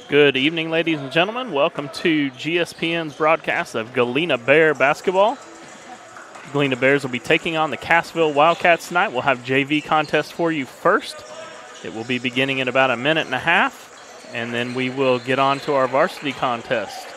Good evening, ladies and gentlemen. Welcome to GSPN's broadcast of Galena Bear basketball. Galena Bears will be taking on the Cassville Wildcats tonight. We'll have JV contest for you first. It will be beginning in about a minute and a half, and then we will get on to our varsity contest.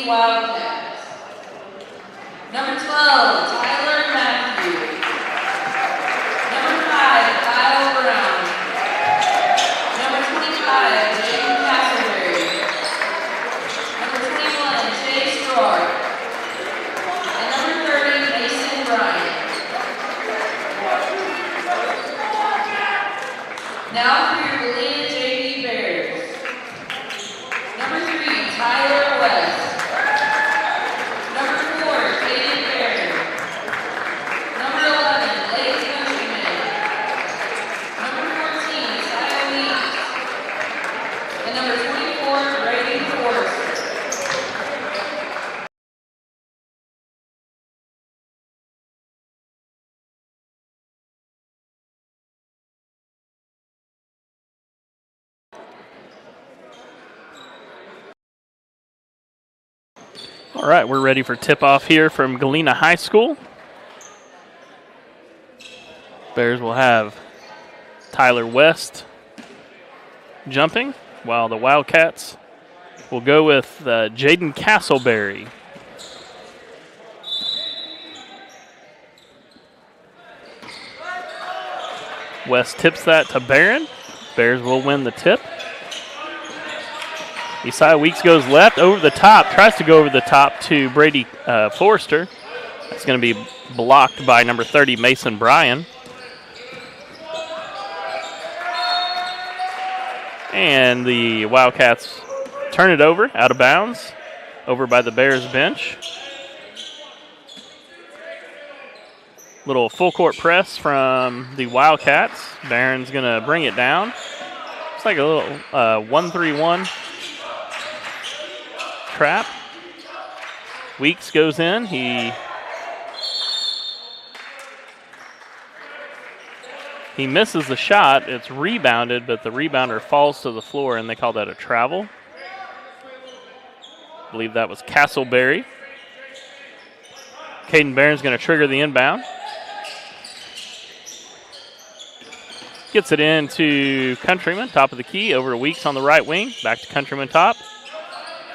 Wildcats. Number 12, Tyler Matthew. Number 5, Kyle Brown. Number 25, Jaden Castleberry. Number 21, Chase Gerard. And number 30, Mason Bryant. Now for your Galena JV Bears. Number 3, Tyler West. All right, we're ready for tip-off here from Galena High School. Bears will have Tyler West jumping, while the Wildcats will go with Jaden Castleberry. West tips that to Barron. Bears will win the tip. Isaiah Weeks goes left, over the top, tries to go over the top to Brady Forrester. That's going to be blocked by number 30, Mason Bryan. And the Wildcats turn it over, out of bounds, over by the Bears bench. Little full court press from the Wildcats. Barron's going to bring it down. It's like a little 1-3-1 trap. Weeks goes in. He misses the shot. It's rebounded, but the rebounder falls to the floor, and they call that a travel. I believe that was Castleberry. Caden Barron's going to trigger the inbound. Gets it into Countryman, top of the key, over to Weeks on the right wing. Back to Countryman top.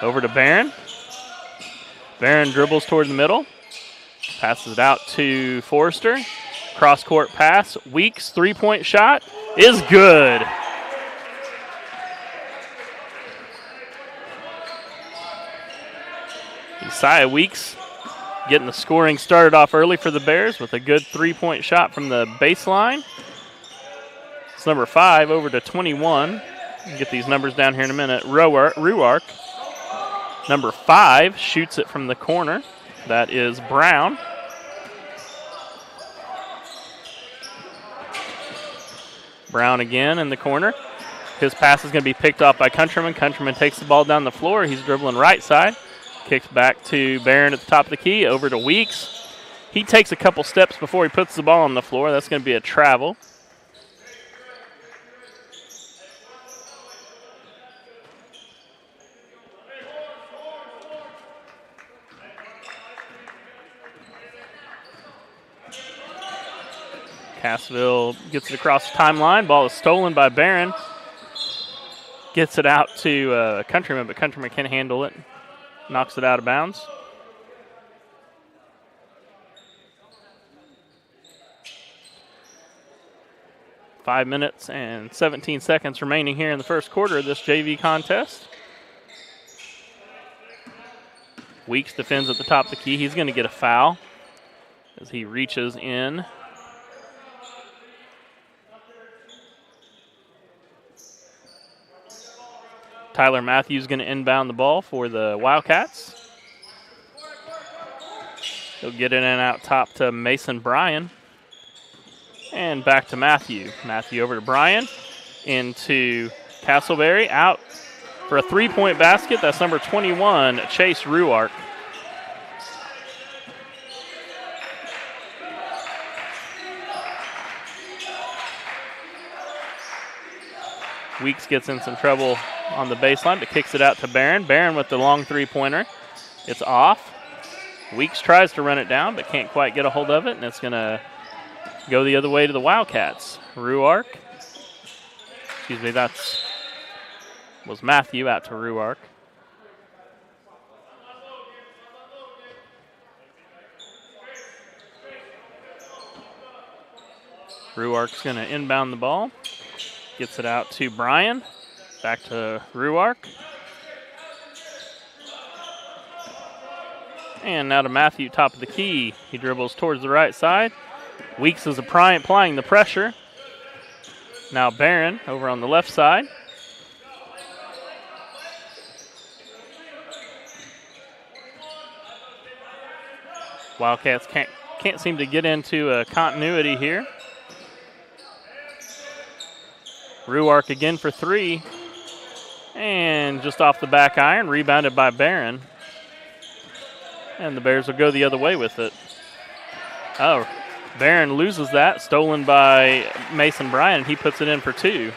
Over to Barron. Barron dribbles toward the middle. Passes it out to Forrester. Cross-court pass. Weeks' three-point shot is good. Isaiah Weeks getting the scoring started off early for the Bears with a good three-point shot from the baseline. It's number 5 over to 21. We'll get these numbers down here in a minute. Ruark. Number 5 shoots it from the corner. That is Brown. Brown again in the corner. His pass is going to be picked off by Countryman. Countryman takes the ball down the floor. He's dribbling right side. Kicks back to Barron at the top of the key. Over to Weeks. He takes a couple steps before he puts the ball on the floor. That's going to be a travel. Cassville gets it across the timeline. Ball is stolen by Barron. Gets it out to Countryman, but Countryman can't handle it. Knocks it out of bounds. Five minutes and 17 seconds remaining here in the first quarter of this JV contest. Weeks defends at the top of the key. He's going to get a foul as he reaches in. Tyler Matthews going to inbound the ball for the Wildcats. He'll get it in and out top to Mason Bryan. And back to Matthew. Matthew over to Bryan. Into Castleberry. Out for a three-point basket. That's number 21, Chase Ruark. Weeks gets in some trouble on the baseline, but kicks it out to Barron. Barron with the long three-pointer. It's off. Weeks tries to run it down, but can't quite get a hold of it, and it's going to go the other way to the Wildcats. Ruark. Excuse me, was Matthew out to Ruark. Ruark's going to inbound the ball. Gets it out to Bryan. Back to Ruark. And now to Matthew, top of the key. He dribbles towards the right side. Weeks is applying the pressure. Now Barron over on the left side. Wildcats can't seem to get into a continuity here. Ruark again for three. And just off the back iron, rebounded by Barron. And the Bears will go the other way with it. Oh, Barron loses that, stolen by Mason Bryan, and he puts it in for two.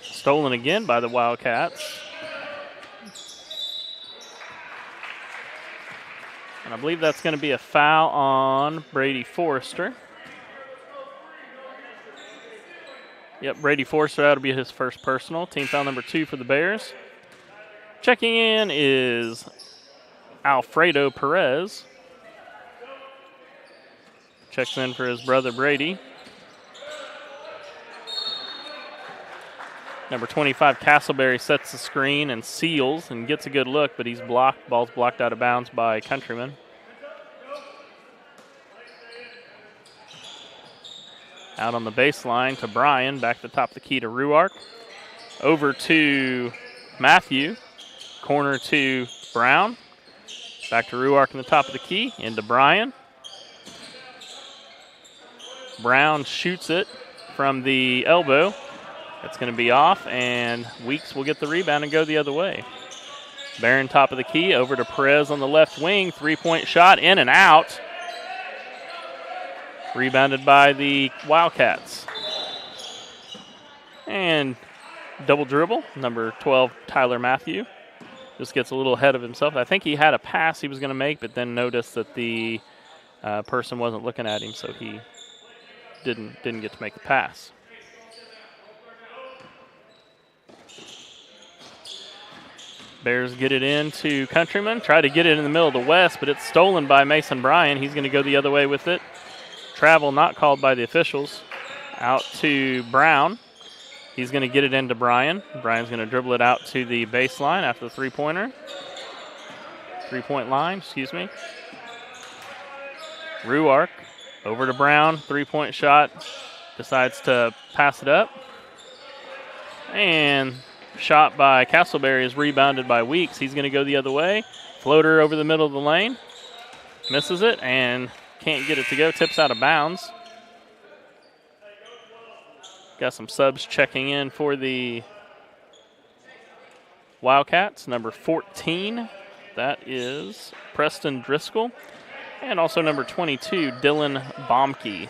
Stolen again by the Wildcats. And I believe that's going to be a foul on Brady Forrester. Yep, Brady Forrester, that'll be his first personal. Team foul number 2 for the Bears. Checking in is Alfredo Perez. Checks in for his brother Brady. Number 25, Castleberry, sets the screen and seals and gets a good look, but he's blocked. Ball's blocked out of bounds by Countryman. Out on the baseline to Bryan. Back to the top of the key to Ruark. Over to Matthew. Corner to Brown. Back to Ruark in the top of the key. Into Bryan. Brown shoots it from the elbow. It's going to be off, and Weeks will get the rebound and go the other way. Barron top of the key, over to Perez on the left wing. Three-point shot, in and out. Rebounded by the Wildcats. And double dribble, number 12, Tyler Matthew. Just gets a little ahead of himself. I think he had a pass he was going to make, but then noticed that the Person wasn't looking at him, so he didn't get to make the pass. Bears get it into Countryman. Try to get it in the middle of the West, but it's stolen by Mason Bryan. He's going to go the other way with it. Travel not called by the officials. Out to Brown. He's going to get it into Bryan. Bryan's going to dribble it out to the baseline after the three-pointer. Three-point line, excuse me. Ruark over to Brown. Three-point shot. Decides to pass it up. And shot by Castleberry is rebounded by Weeks. He's going to go the other way. Floater over the middle of the lane. Misses it and can't get it to go. Tips out of bounds. Got some subs checking in for the Wildcats. Number 14, that is Preston Driscoll. And also number 22, Dylan Baumke.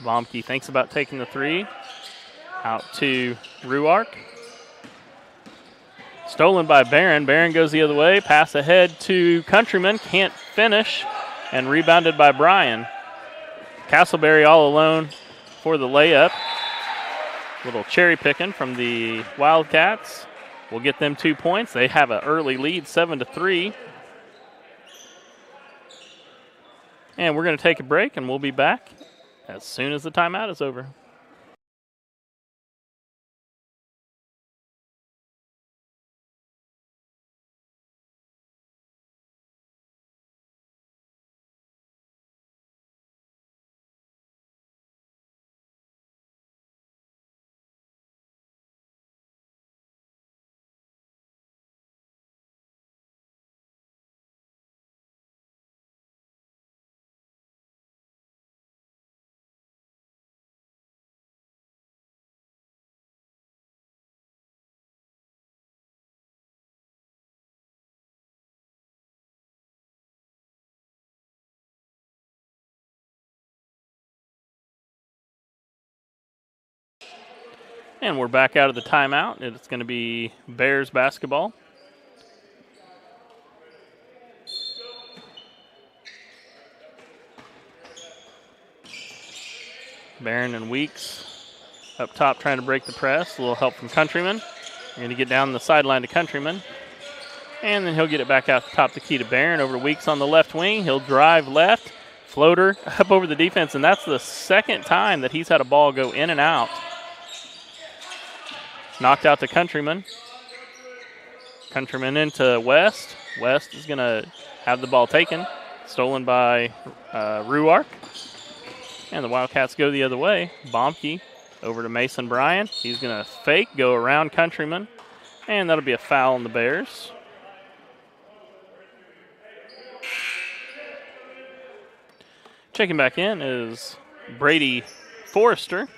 Baumke thinks about taking the three. Out to Ruark. Stolen by Barron. Barron goes the other way. Pass ahead to Countryman. Can't finish. And rebounded by Bryan. Castleberry all alone for the layup. Little cherry picking from the Wildcats. Will get them 2 points. They have an early lead, 7-3. And we're going to take a break, and we'll be back as soon as the timeout is over. And we're back out of the timeout. It's going to be Bears basketball. Barron and Weeks up top trying to break the press. A little help from Countryman. We're going to get down the sideline to Countryman. And then he'll get it back out the top of the key to Barron. Over to Weeks on the left wing. He'll drive left. Floater up over the defense. And that's the second time that he's had a ball go in and out. Knocked out to Countryman. Countryman into West. West is going to have the ball taken. Stolen by Ruark. And the Wildcats go the other way. Baumke over to Mason Bryan. He's going to fake, go around Countryman. And that'll be a foul on the Bears. Checking back in is Brady Forrester.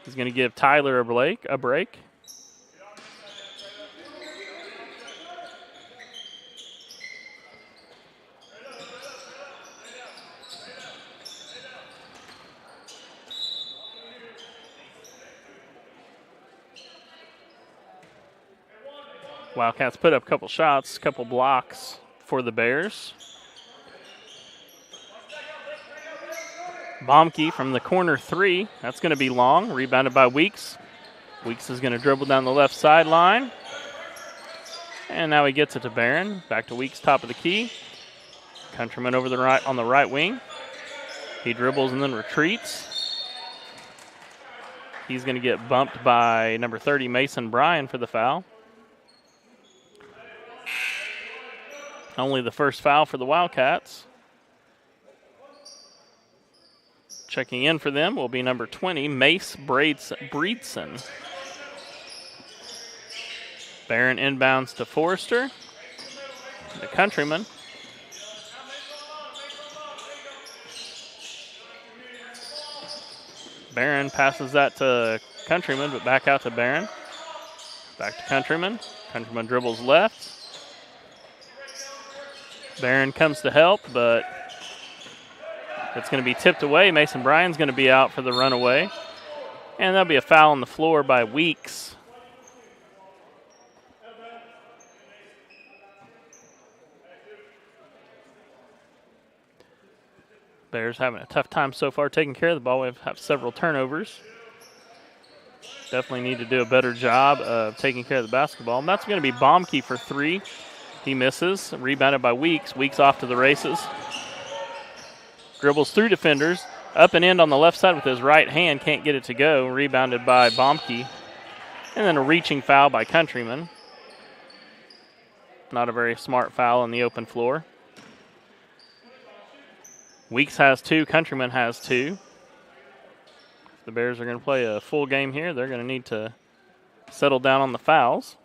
He's going to give Tyler a break. Wildcats put up a couple shots, a couple blocks for the Bears. Baumke from the corner three. That's going to be long. Rebounded by Weeks. Weeks is going to dribble down the left sideline. And now he gets it to Barron. Back to Weeks, top of the key. Countryman over the right on the right wing. He dribbles and then retreats. He's going to get bumped by number 30, Mason Bryan, for the foul. Only the first foul for the Wildcats. Checking in for them will be number 20, Mace Breedson. Barron inbounds to Forrester. The Countryman. Barron passes that to Countryman, but back out to Barron. Back to Countryman. Countryman dribbles left. Barron comes to help, but it's going to be tipped away. Mason Bryan's going to be out for the runaway. And that'll be a foul on the floor by Weeks. Bears having a tough time so far taking care of the ball. We have several turnovers. Definitely need to do a better job of taking care of the basketball. And that's going to be Baumke for 3. He misses. Rebounded by Weeks. Weeks off to the races. Dribbles through defenders. Up and in on the left side with his right hand. Can't get it to go. Rebounded by Baumke. And then a reaching foul by Countryman. Not a very smart foul on the open floor. Weeks has 2. Countryman has 2. If the Bears are going to play a full game here, they're going to need to settle down on the fouls.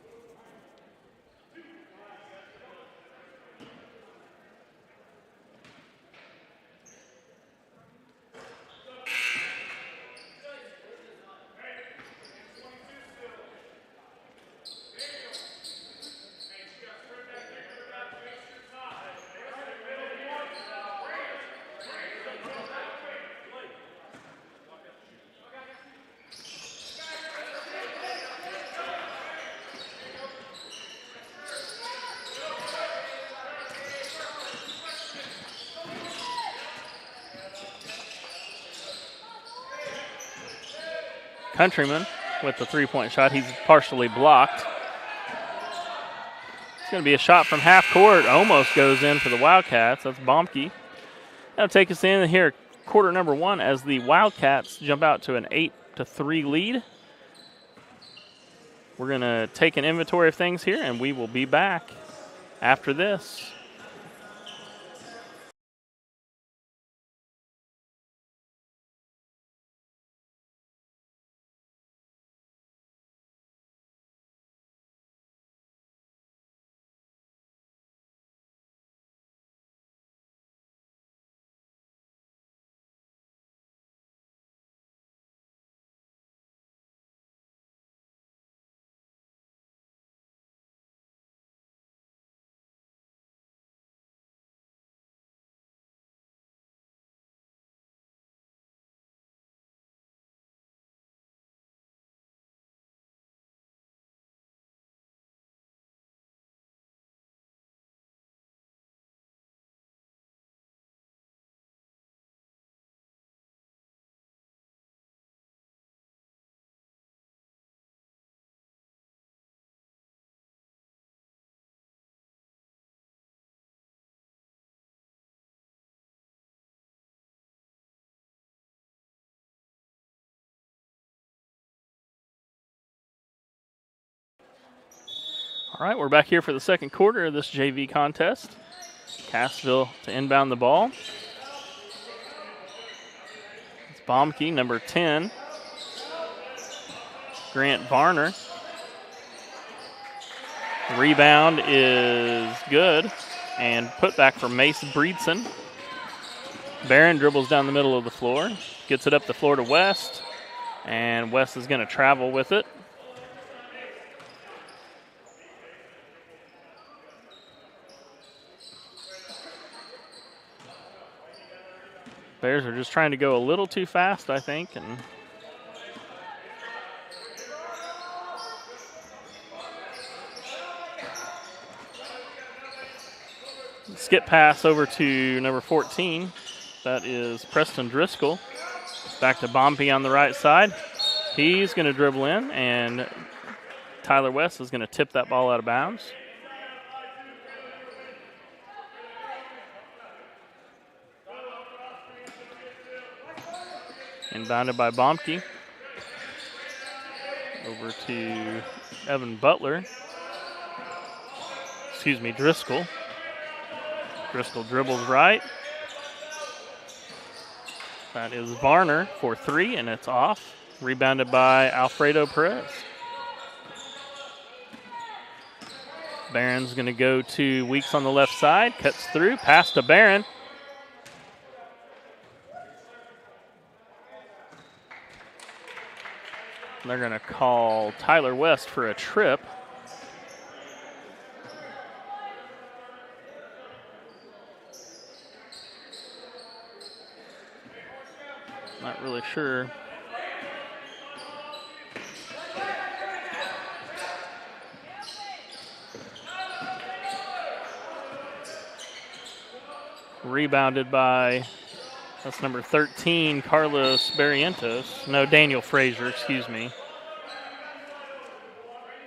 Countryman with the 3-point shot. He's partially blocked. It's going to be a shot from half court. Almost goes in for the Wildcats. That's Baumke. That'll take us in here, quarter number 1, as the Wildcats jump out to an 8-3 lead. We're going to take an inventory of things here, and we will be back after this. All right, we're back here for the second quarter of this JV contest. Cassville to inbound the ball. It's Baumke, number 10. Grant Varner. Rebound is good. And put back for Mace Breedson. Barron dribbles down the middle of the floor. Gets it up the floor to West. And West is going to travel with it. Bears are just trying to go a little too fast, I think. And skip pass over to number 14. That is Preston Driscoll. Back to Baumke on the right side. He's going to dribble in, and Tyler West is going to tip that ball out of bounds. Inbounded by Baumke. Over to Evan Butler. Excuse me, Driscoll. Driscoll dribbles right. That is Varner for 3, and it's off. Rebounded by Alfredo Perez. Barron's going to go to Weeks on the left side. Cuts through, pass to Barron. They're going to call Tyler West for a trip. Not really sure Rebounded by, that's number 13, Carlos Barrientos. No, Daniel Frazier, excuse me.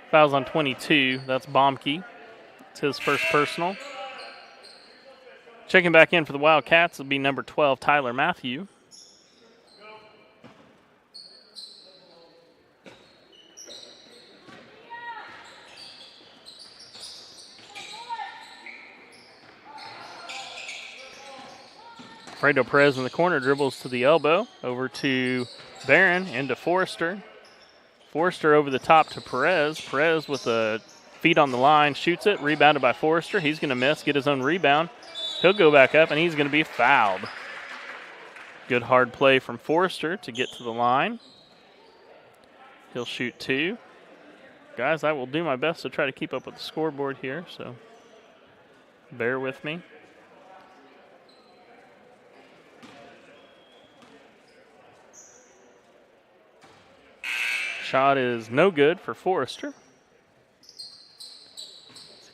Fouls on 22. That's Baumke. It's his first personal. Checking back in for the Wildcats will be number 12, Tyler Matthew. Fredo Perez in the corner, dribbles to the elbow, over to Barron, into Forrester. Forrester over the top to Perez. Perez with the feet on the line, shoots it, rebounded by Forrester. He's going to miss, get his own rebound. He'll go back up, and he's going to be fouled. Good hard play from Forrester to get to the line. He'll shoot 2. Guys, I will do my best to try to keep up with the scoreboard here, so bear with me. Shot is no good for Forrester.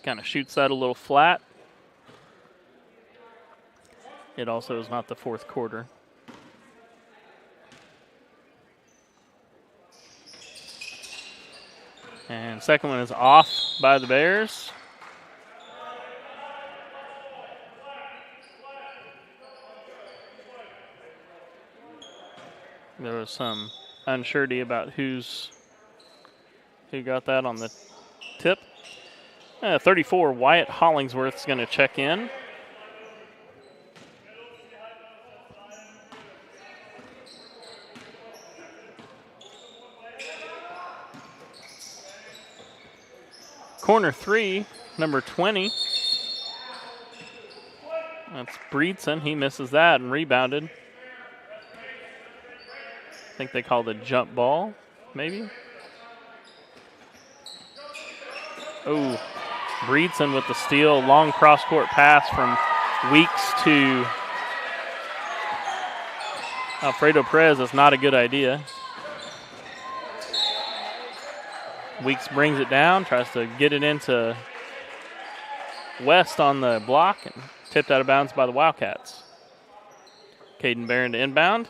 Kind of shoots that a little flat. It also is not the fourth quarter. And second one is off by the Bears. There was some unsurety about who got that on the tip. 34, Wyatt Hollingsworth's going to check in. Corner 3, number 20. That's Breedson. He misses that and rebounded. I think they called it a jump ball, maybe. Oh, Breedson with the steal. Long cross-court pass from Weeks to Alfredo Perez. That's not a good idea. Weeks brings it down, tries to get it into West on the block, and tipped out of bounds by the Wildcats. Caden Barron to inbound.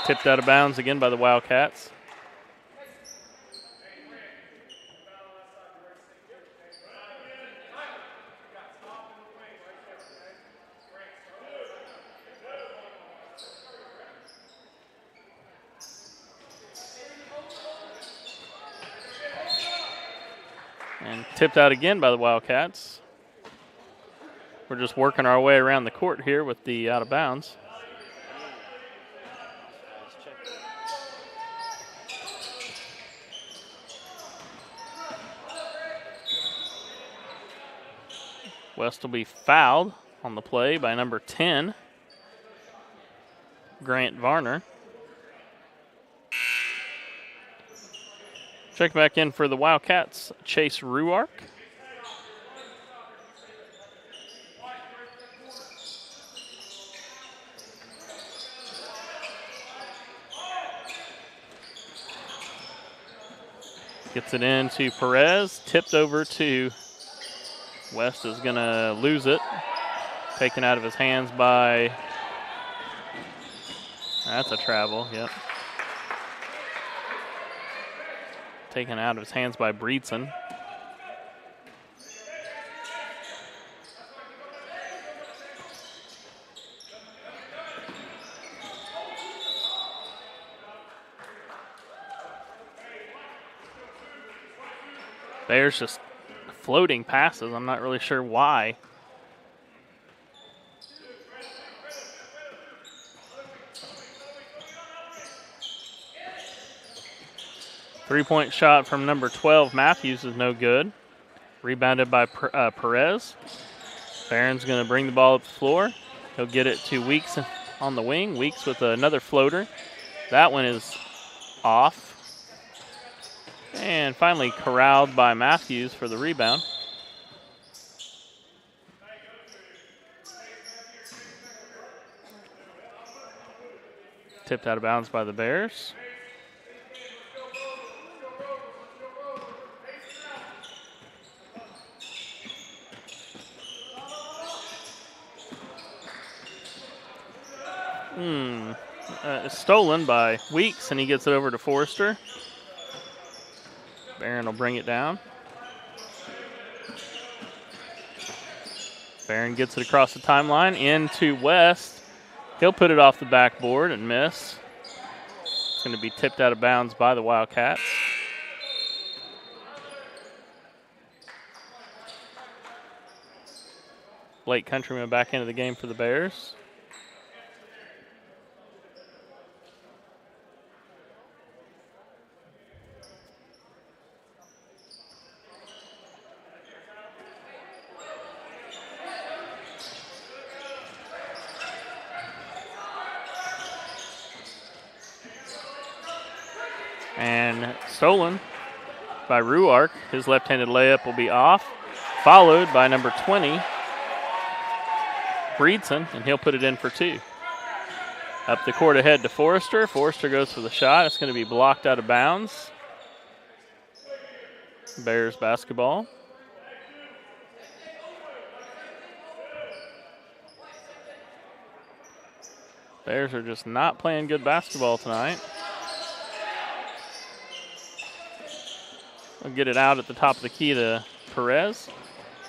Tipped out of bounds again by the Wildcats. And tipped out again by the Wildcats. We're just working our way around the court here with the out of bounds. West will be fouled on the play by number 10, Grant Varner. Check back in for the Wildcats, Chase Ruark. Gets it in to Perez, tipped over to West is going to lose it. Taken out of his hands by, that's a travel, yep. Taken out of his hands by Breedson. Bears just floating passes. I'm not really sure why. Three-point shot from number 12, Matthews, is no good. Rebounded by Perez. Barron's going to bring the ball up the floor. He'll get it to Weeks on the wing. Weeks with another floater. That one is off. And finally corralled by Matthews for the rebound. Tipped out of bounds by the Bears. Stolen by Weeks, and he gets it over to Forrester. Barron will bring it down. Barron gets it across the timeline into West. He'll put it off the backboard and miss. It's going to be tipped out of bounds by the Wildcats. Blake Countryman back into the game for the Bears. And stolen by Ruark. His left-handed layup will be off, followed by number 20, Breedson, and he'll put it in for 2. Up the court ahead to Forrester. Forrester goes for the shot. It's going to be blocked out of bounds. Bears basketball. Bears are just not playing good basketball tonight. We'll get it out at the top of the key to Perez.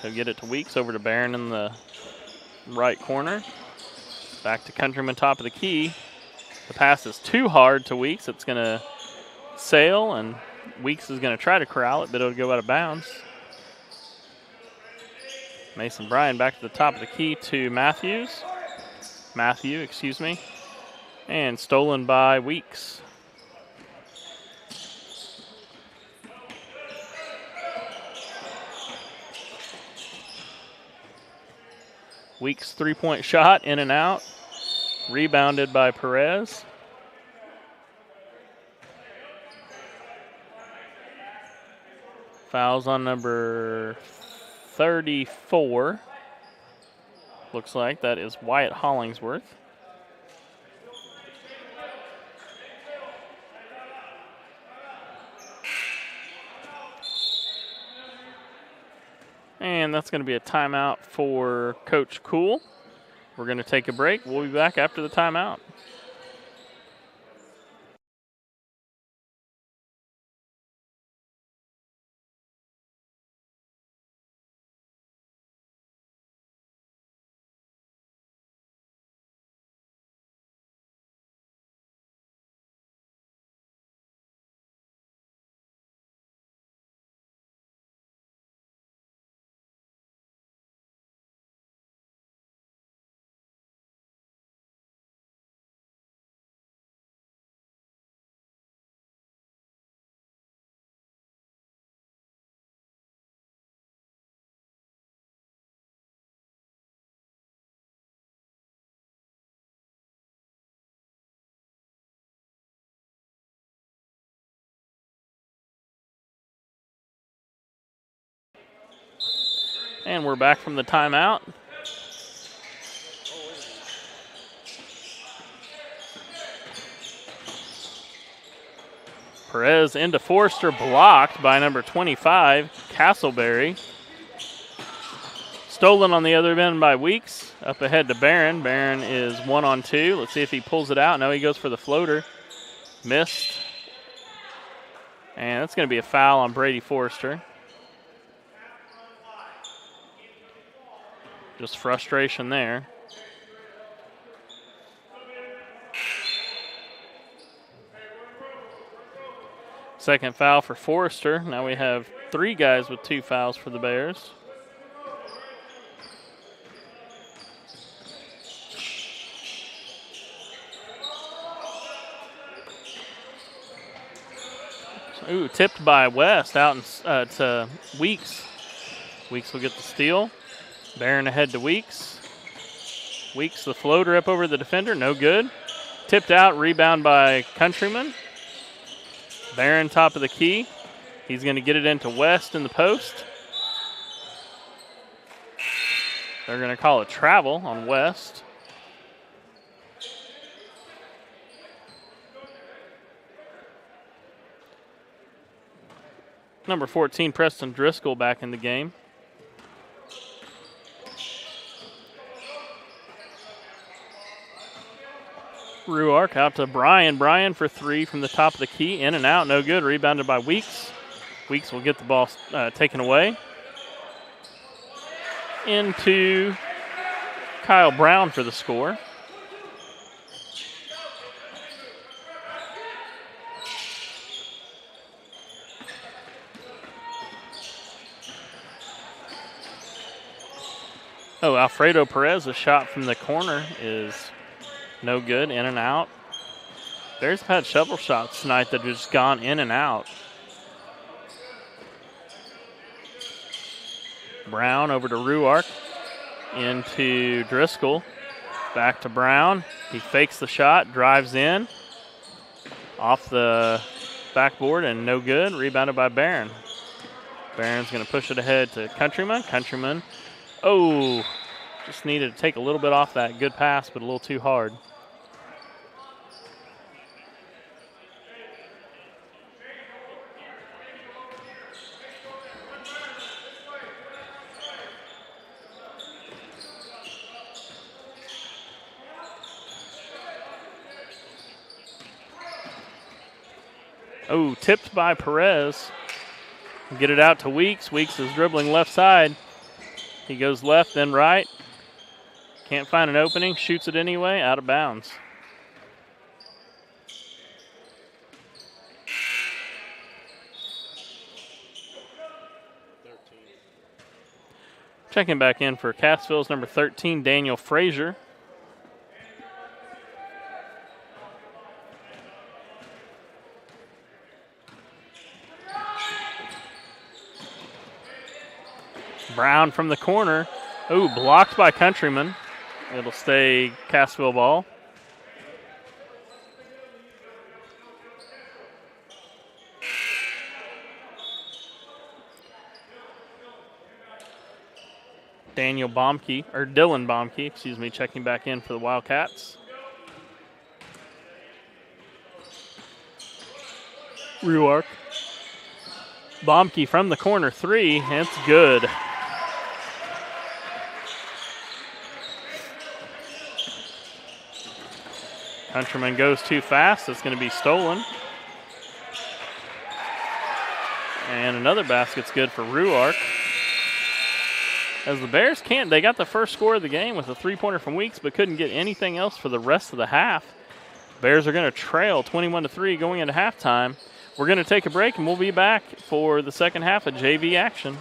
He'll get it to Weeks, over to Barron in the right corner. Back to Countryman, top of the key. The pass is too hard to Weeks. It's going to sail, and Weeks is going to try to corral it, but it'll go out of bounds. Mason Bryan back to the top of the key to Matthew, excuse me. And stolen by Weeks. Weeks' three-point shot, in and out. Rebounded by Perez. Fouls on number 34. Looks like that is Wyatt Hollingsworth. And that's going to be a timeout for Coach Cool. We're going to take a break. We'll be back after the timeout. And we're back from the timeout. Perez into Forrester, blocked by number 25, Castleberry. Stolen on the other end by Weeks. Up ahead to Barron. Barron is 1-on-2. Let's see if he pulls it out. No, he goes for the floater. Missed. And that's going to be a foul on Brady Forrester. Just frustration there. Second foul for Forrester. Now we have 3 guys with 2 fouls for the Bears. Ooh, tipped by West out to Weeks. Weeks will get the steal. Barron ahead to Weeks. Weeks the floater up over the defender, no good. Tipped out, rebound by Countryman. Barron top of the key. He's going to get it into West in the post. They're going to call a travel on West. Number 14, Preston Driscoll, back in the game. Ruark out to Brian. Brian for three from the top of the key. In and out, no good. Rebounded by Weeks. Weeks will get the ball taken away. Into Kyle Brown for the score. Oh, Alfredo Perez, a shot from the corner is no good, in and out. Bears have had several shots tonight that have just gone in and out. Brown over to Ruark, into Driscoll, back to Brown. He fakes the shot, drives in, off the backboard, and no good. Rebounded by Barron. Barron's going to push it ahead to Countryman. Countryman, oh, just needed to take a little bit off that good pass, but a little too hard. Oh, tipped by Perez. Get it out to Weeks. Weeks is dribbling left side. He goes left, then right. Can't find an opening. Shoots it anyway. Out of bounds. Checking back in for Cassville's number 13, Daniel Frazier. Brown from the corner. Oh, blocked by Countryman. It'll stay Cassville ball. Dylan Baumke, checking back in for the Wildcats. Ruark. Baumke from the corner, three. It's good. Countryman goes too fast. It's going to be stolen. And another basket's good for Ruark. As the Bears they got the first score of the game with a three-pointer from Weeks, but couldn't get anything else for the rest of the half. Bears are going to trail 21-3 going into halftime. We're going to take a break, and we'll be back for the second half of JV action.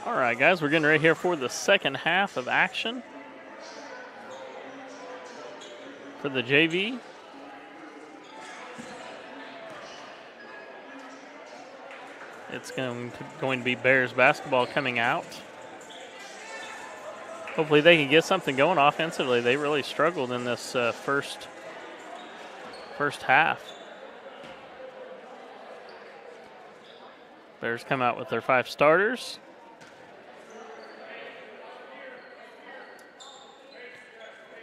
All right, guys, we're getting ready here for the second half of action for the JV. It's going to be Bears basketball coming out. Hopefully they can get something going offensively. They really struggled in this first half. Bears come out with their 5 starters.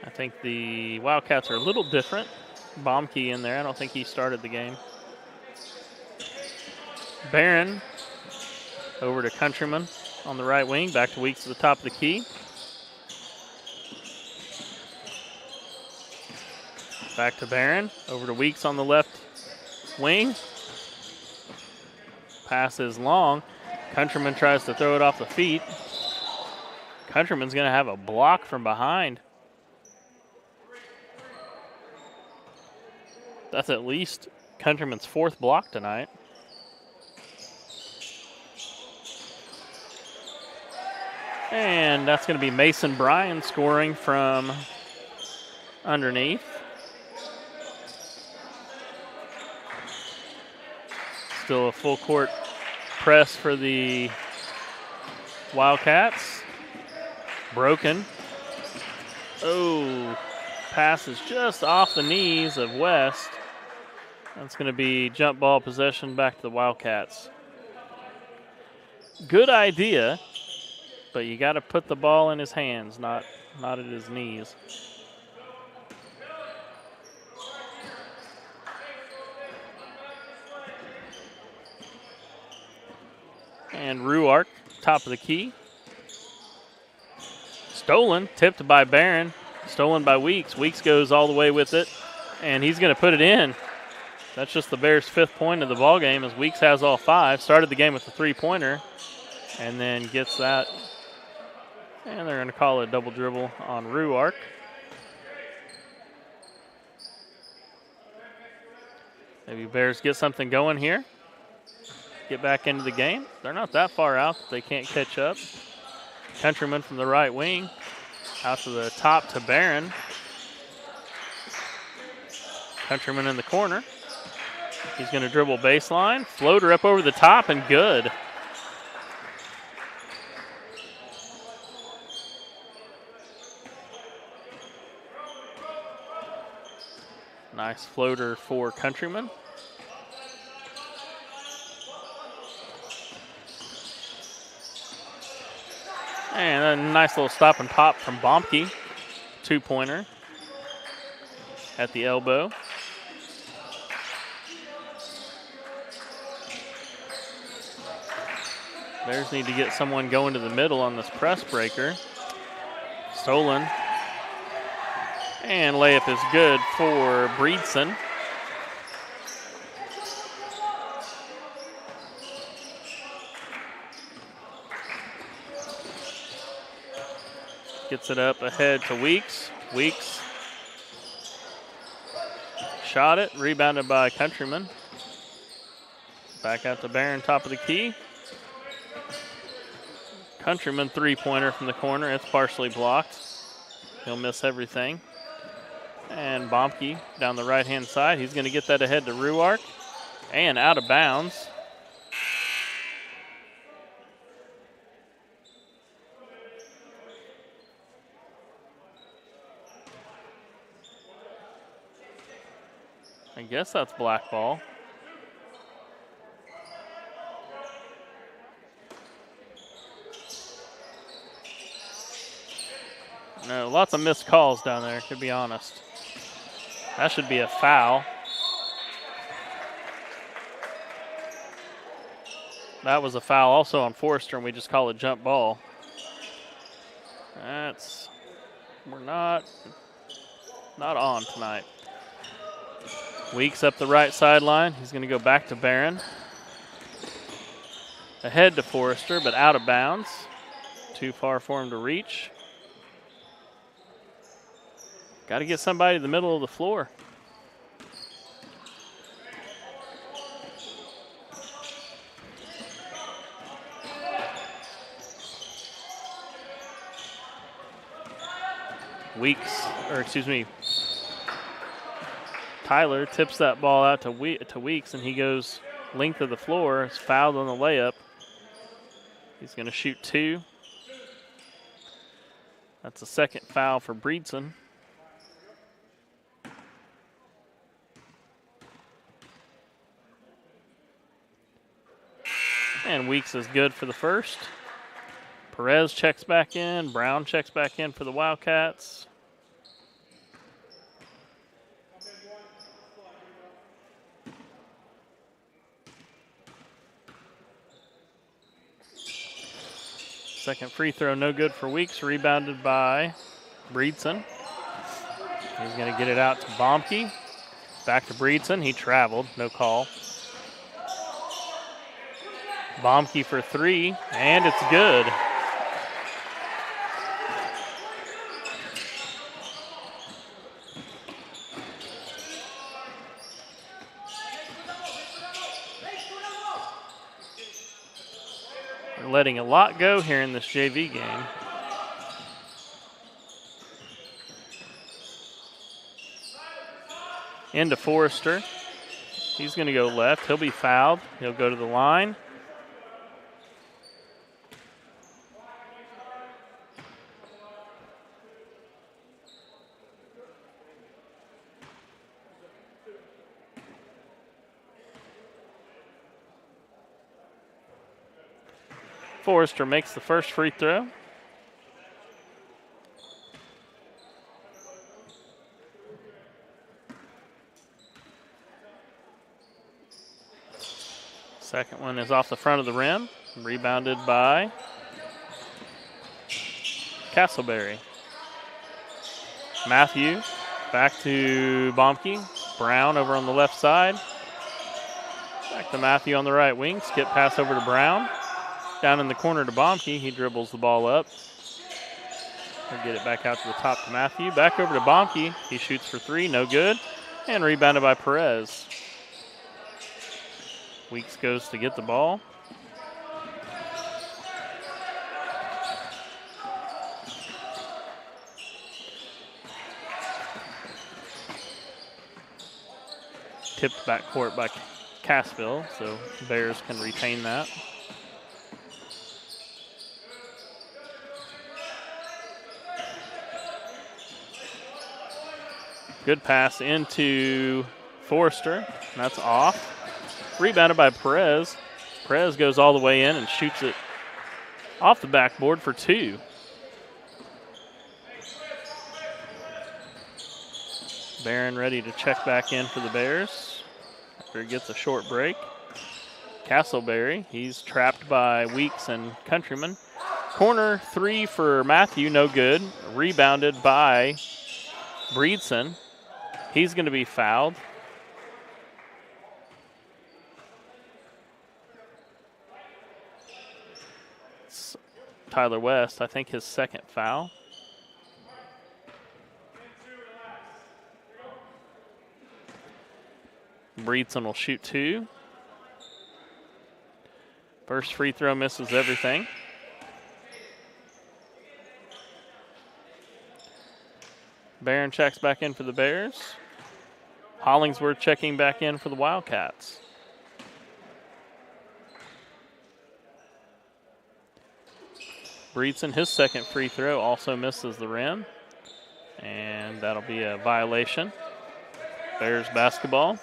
I think the Wildcats are a little different. Baumke in there. I don't think he started the game. Barron over to Countryman on the right wing. Back to Weeks at the top of the key. Back to Barron. Over to Weeks on the left wing. Pass is long. Countryman tries to throw it off the feet. Countryman's going to have a block from behind. That's at least Countryman's 4th block tonight. And that's going to be Mason Bryan scoring from underneath. Still a full court press for the Wildcats. Broken. Oh, pass is just off the knees of West. That's going to be jump ball possession back to the Wildcats. Good idea, but you got to put the ball in his hands, not at his knees. And Ruark, top of the key. Stolen, tipped by Barron. Stolen by Weeks. Weeks goes all the way with it, and he's going to put it in. That's just the Bears' 5th point of the ball game, as Weeks has all 5. Started the game with a 3-pointer, and then gets that. And they're going to call it a double dribble on Ruark. Maybe Bears get something going here. Get back into the game. They're not that far out that they can't catch up. Countryman from the right wing. Out to the top to Barron. Countryman in the corner. He's going to dribble baseline. Floater up over the top and good. Nice floater for Countryman. And a nice little stop and pop from Baumke. 2-pointer at the elbow. Bears need to get someone going to the middle on this press breaker. Stolen. And layup is good for Breedson. Gets it up ahead to Weeks. Weeks shot it, rebounded by Countryman. Back out to Barron, top of the key. Countryman 3-pointer from the corner. It's partially blocked. He'll miss everything. And Baumke down the right-hand side. He's going to get that ahead to Ruark. And out of bounds. I guess that's black ball. No, lots of missed calls down there, to be honest. That should be a foul. That was a foul also on Forrester, and we just call it jump ball. We're not on tonight. Weeks up the right sideline. He's going to go back to Barron. Ahead to Forrester, but out of bounds. Too far for him to reach. Got to get somebody in the middle of the floor. Tyler tips that ball out to Weeks, and he goes length of the floor. Is fouled on the layup. He's going to shoot 2. That's a second foul for Breedson. And Weeks is good for the first. Perez checks back in. Brown checks back in for the Wildcats. Second free throw, no good for Weeks. Rebounded by Breedson. He's going to get it out to Bomke. Back to Breedson. He traveled, no call. Bomke for 3, and it's good. We're letting a lot go here in this JV game. Into Forrester. He's going to go left. He'll be fouled. He'll go to the line. Forrester makes the first free throw. Second one is off the front of the rim. Rebounded by Castleberry. Matthew back to Bomke. Brown over on the left side. Back to Matthew on the right wing. Skip pass over to Brown. Down in the corner to Bomke. He dribbles the ball up. He'll get it back out to the top to Matthew. Back over to Bomke. He shoots for 3. No good. And rebounded by Perez. Weeks goes to get the ball. Tipped backcourt by Cassville, so Bears can retain that. Good pass into Forrester. That's off. Rebounded by Perez. Perez goes all the way in and shoots it off the backboard for 2. Barron ready to check back in for the Bears after he gets a short break. Castleberry, he's trapped by Weeks and Countryman. Corner 3 for Matthew, no good. Rebounded by Breedson. He's going to be fouled. It's Tyler West, I think his second foul. Breedson will shoot 2. First free throw misses everything. Barron checks back in for the Bears. Hollingsworth checking back in for the Wildcats. Breedson, his second free throw, also misses the rim. And that'll be a violation. Bears basketball.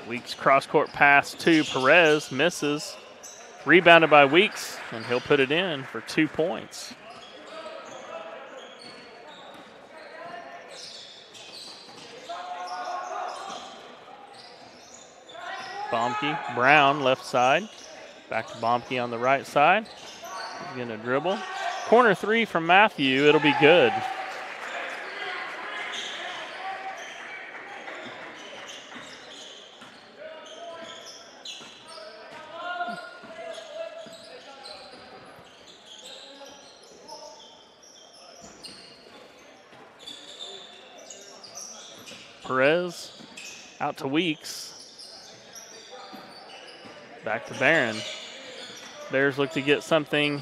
Weeks cross-court pass to Perez, misses. Rebounded by Weeks, and he'll put it in for 2 points. Bomke, Brown, left side. Back to Bomke on the right side. He's going to dribble. Corner 3 from Matthew, it'll be good. Perez out to Weeks. Back to Barron. Bears look to get something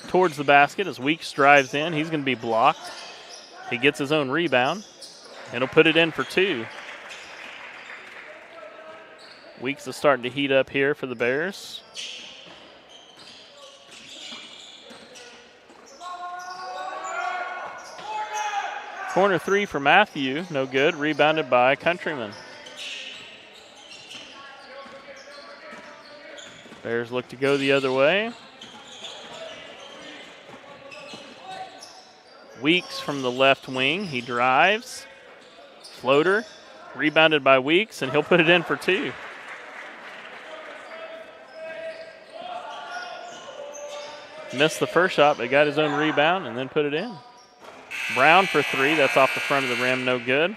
towards the basket as Weeks drives in. He's going to be blocked. He gets his own rebound, and he'll put it in for 2. Weeks is starting to heat up here for the Bears. Corner 3 for Matthew, no good. Rebounded by Countryman. Bears look to go the other way. Weeks from the left wing. He drives. Floater. Rebounded by Weeks, and he'll put it in for 2. Missed the first shot, but got his own rebound and then put it in. Brown for 3. That's off the front of the rim. No good.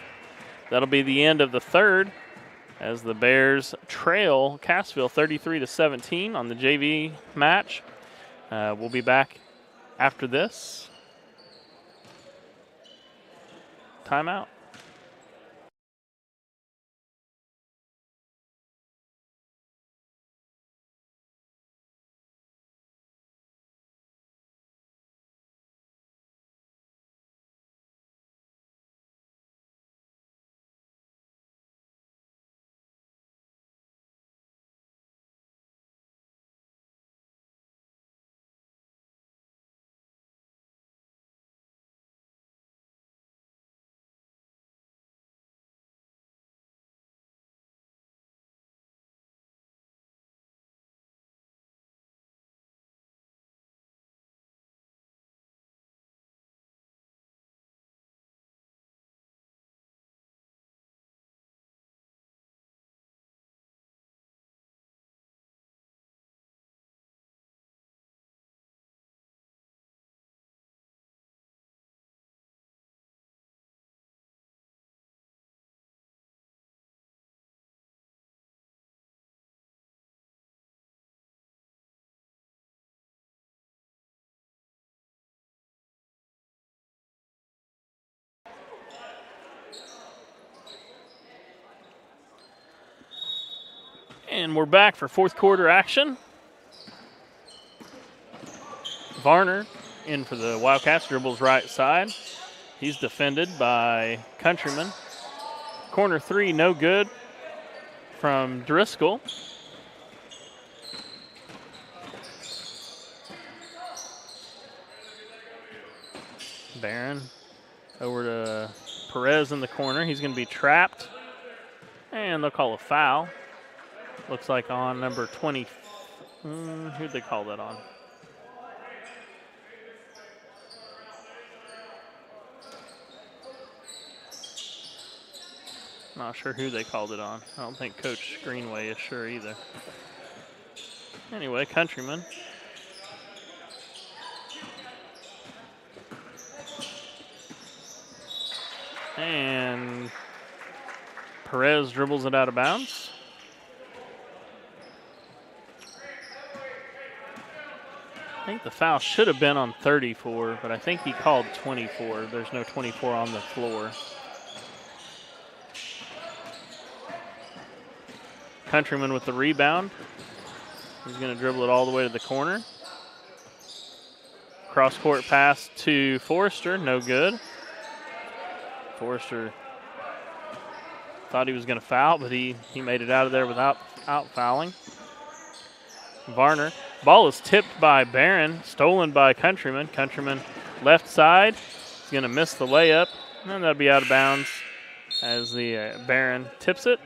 That'll be the end of the third as the Bears trail Cassville 33-17 on the JV match. We'll be back after this. Timeout. And we're back for fourth quarter action. Varner in for the Wildcats, dribbles right side. He's defended by Countryman. Corner 3, no good from Driscoll. Barron over to Perez in the corner. He's going to be trapped, and they'll call a foul. Looks like on number 20. Who'd they call that on? Not sure who they called it on. I don't think Coach Greenway is sure either. Anyway, Countryman. And Perez dribbles it out of bounds. I think the foul should have been on 34, but I think he called 24. There's no 24 on the floor. Countryman with the rebound. He's going to dribble it all the way to the corner. Cross-court pass to Forrester, no good. Forrester thought he was going to foul, but he made it out of there without fouling. Varner. Ball is tipped by Barron, stolen by Countryman. Countryman left side. He's going to miss the layup, and that'll be out of bounds as the Barron tips it.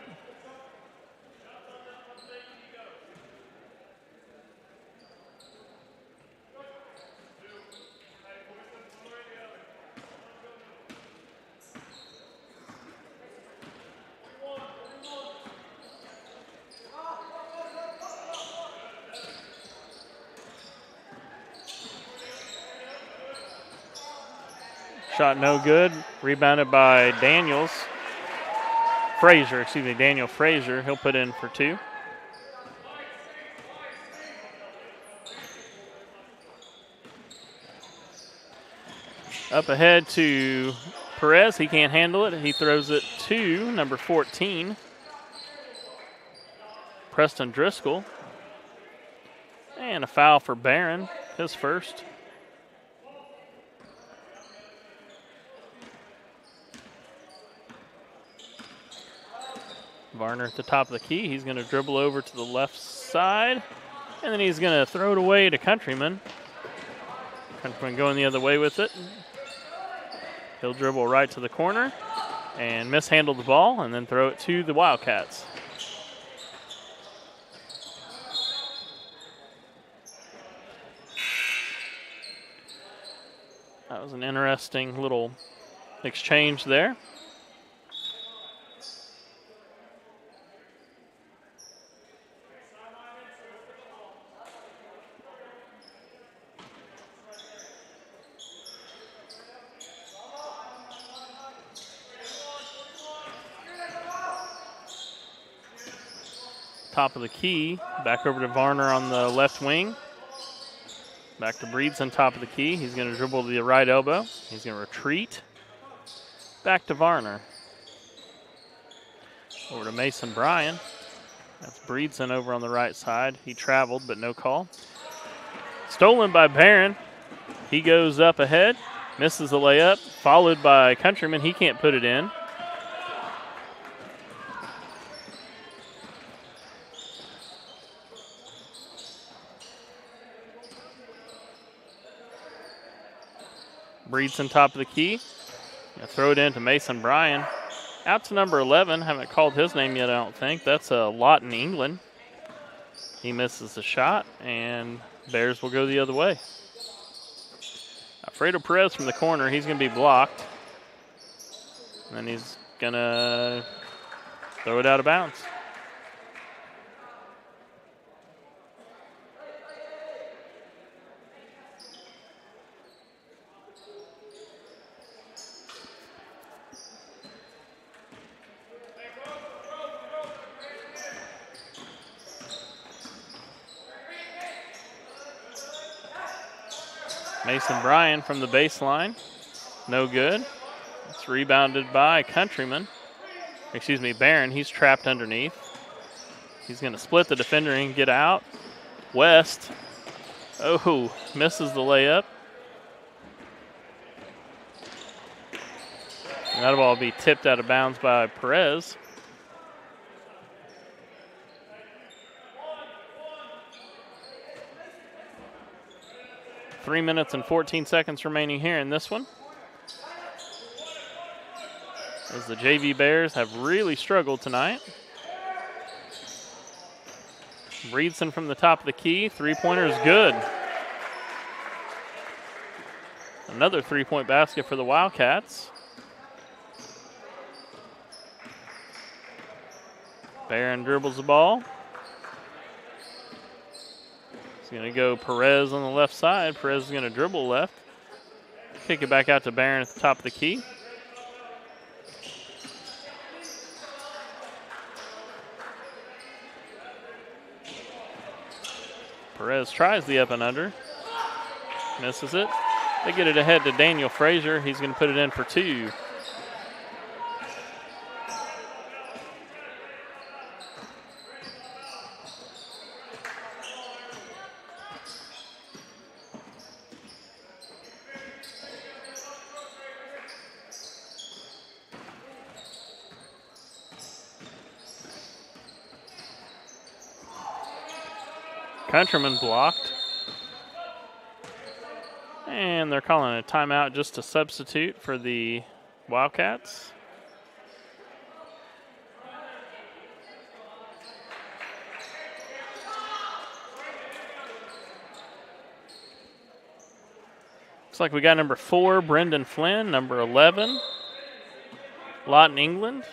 Shot no good. Rebounded by Daniel Frazier. He'll put in for 2. Up ahead to Perez. He can't handle it. He throws it to number 14. Preston Driscoll. And a foul for Barron, his first. Varner at the top of the key. He's going to dribble over to the left side, and then he's going to throw it away to Countryman. Countryman going the other way with it. He'll dribble right to the corner and mishandle the ball and then throw it to the Wildcats. That was an interesting little exchange there. Top of the key, back over to Varner on the left wing. Back to Breeds on top of the key. He's going to dribble to the right elbow. He's going to retreat. Back to Varner. Over to Mason Bryan. That's Breedson over on the right side. He traveled, but no call. Stolen by Barron. He goes up ahead, misses the layup, followed by Countryman. He can't put it in. Breedson top of the key. Gonna throw it into Mason Bryan. Out to number 11. Haven't called his name yet, I don't think. That's Lawton England. He misses the shot, and Bears will go the other way. Alfredo Perez from the corner. He's going to be blocked. And then he's going to throw it out of bounds. Mason Bryan from the baseline. No good. It's rebounded by Countryman. Excuse me, Barron. He's trapped underneath. He's going to split the defender and get out. West. Oh, misses the layup. And that ball will be tipped out of bounds by Perez. Three minutes and 14 seconds remaining here in this one. As the JV Bears have really struggled tonight. Breedson from the top of the key. Three-pointer is good. Another three-point basket for the Wildcats. Barron dribbles the ball. Going to go Perez on the left side. Perez is going to dribble left. Kick it back out to Barron at the top of the key. Perez tries the up and under. Misses it. They get it ahead to Daniel Frazier. He's going to put it in for two. Countryman blocked. And they're calling a timeout just to substitute for the Wildcats. Looks like we got number 4, Brendan Flynn, number 11, Lawton England,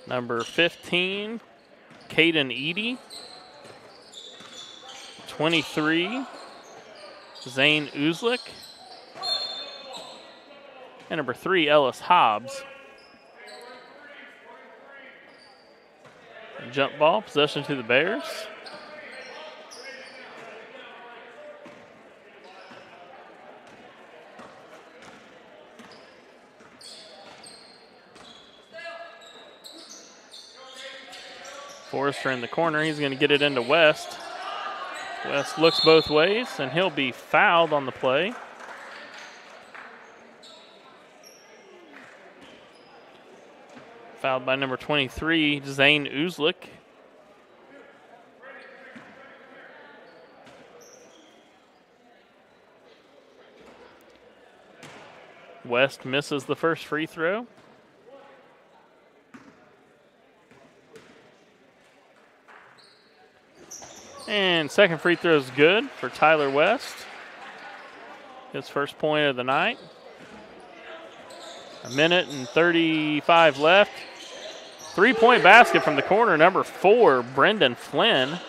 number 15, Caden Eady, 23, Zane Uzlik, and number 3, Ellis Hobbs. Jump ball, possession to the Bears. Forrester in the corner. He's going to get it into West. West looks both ways, and he'll be fouled on the play. Fouled by number 23, Zane Uzlik. West misses the first free throw. And second free throw is good for Tyler West. His first point of the night. 1:35 left. 3-point basket from the corner, number 4, Brendan Flynn.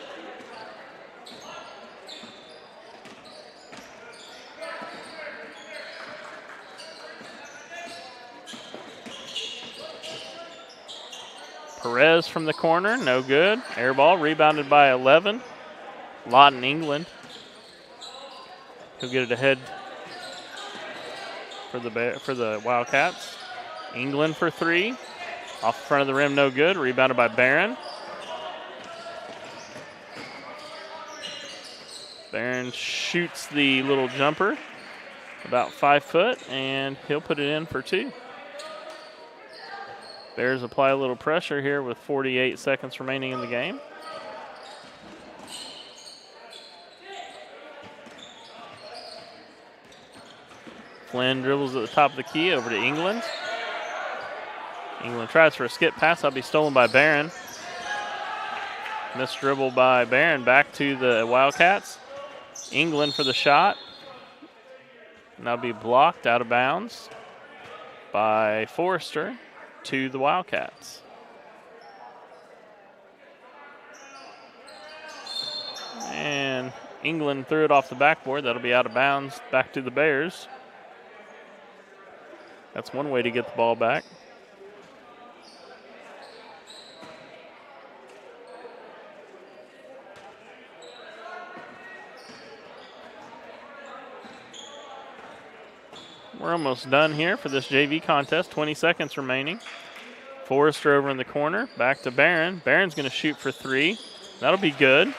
Perez from the corner, no good. Air ball rebounded by 11. Lawton England. He'll get it ahead for the Wildcats. England for 3. Off the front of the rim, no good. Rebounded by Barron. Barron shoots the little jumper, about 5 foot, and he'll put it in for 2. Bears apply a little pressure here with 48 seconds remaining in the game. Flynn dribbles at the top of the key over to England. England tries for a skip pass. That'll be stolen by Barron. Missed dribble by Barron. Back to the Wildcats. England for the shot. And that'll be blocked out of bounds by Forrester to the Wildcats. And England threw it off the backboard. That'll be out of bounds back to the Bears. That's one way to get the ball back. We're almost done here for this JV contest. 20 seconds remaining. Forrester over in the corner. Back to Barron. Barron's going to shoot for 3. That'll be good.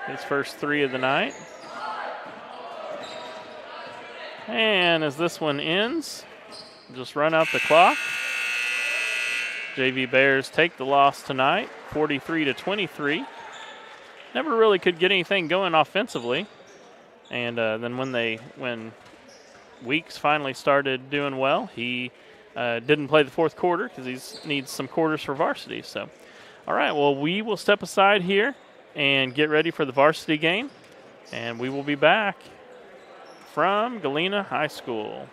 His first 3 of the night. And as this one ends, just run out the clock. JV Bears take the loss tonight, 43-23. Never really could get anything going offensively. And then when Weeks finally started doing well, he didn't play the fourth quarter because he needs some quarters for varsity. So, all right, well, we will step aside here and get ready for the varsity game. And we will be back from Galena High School.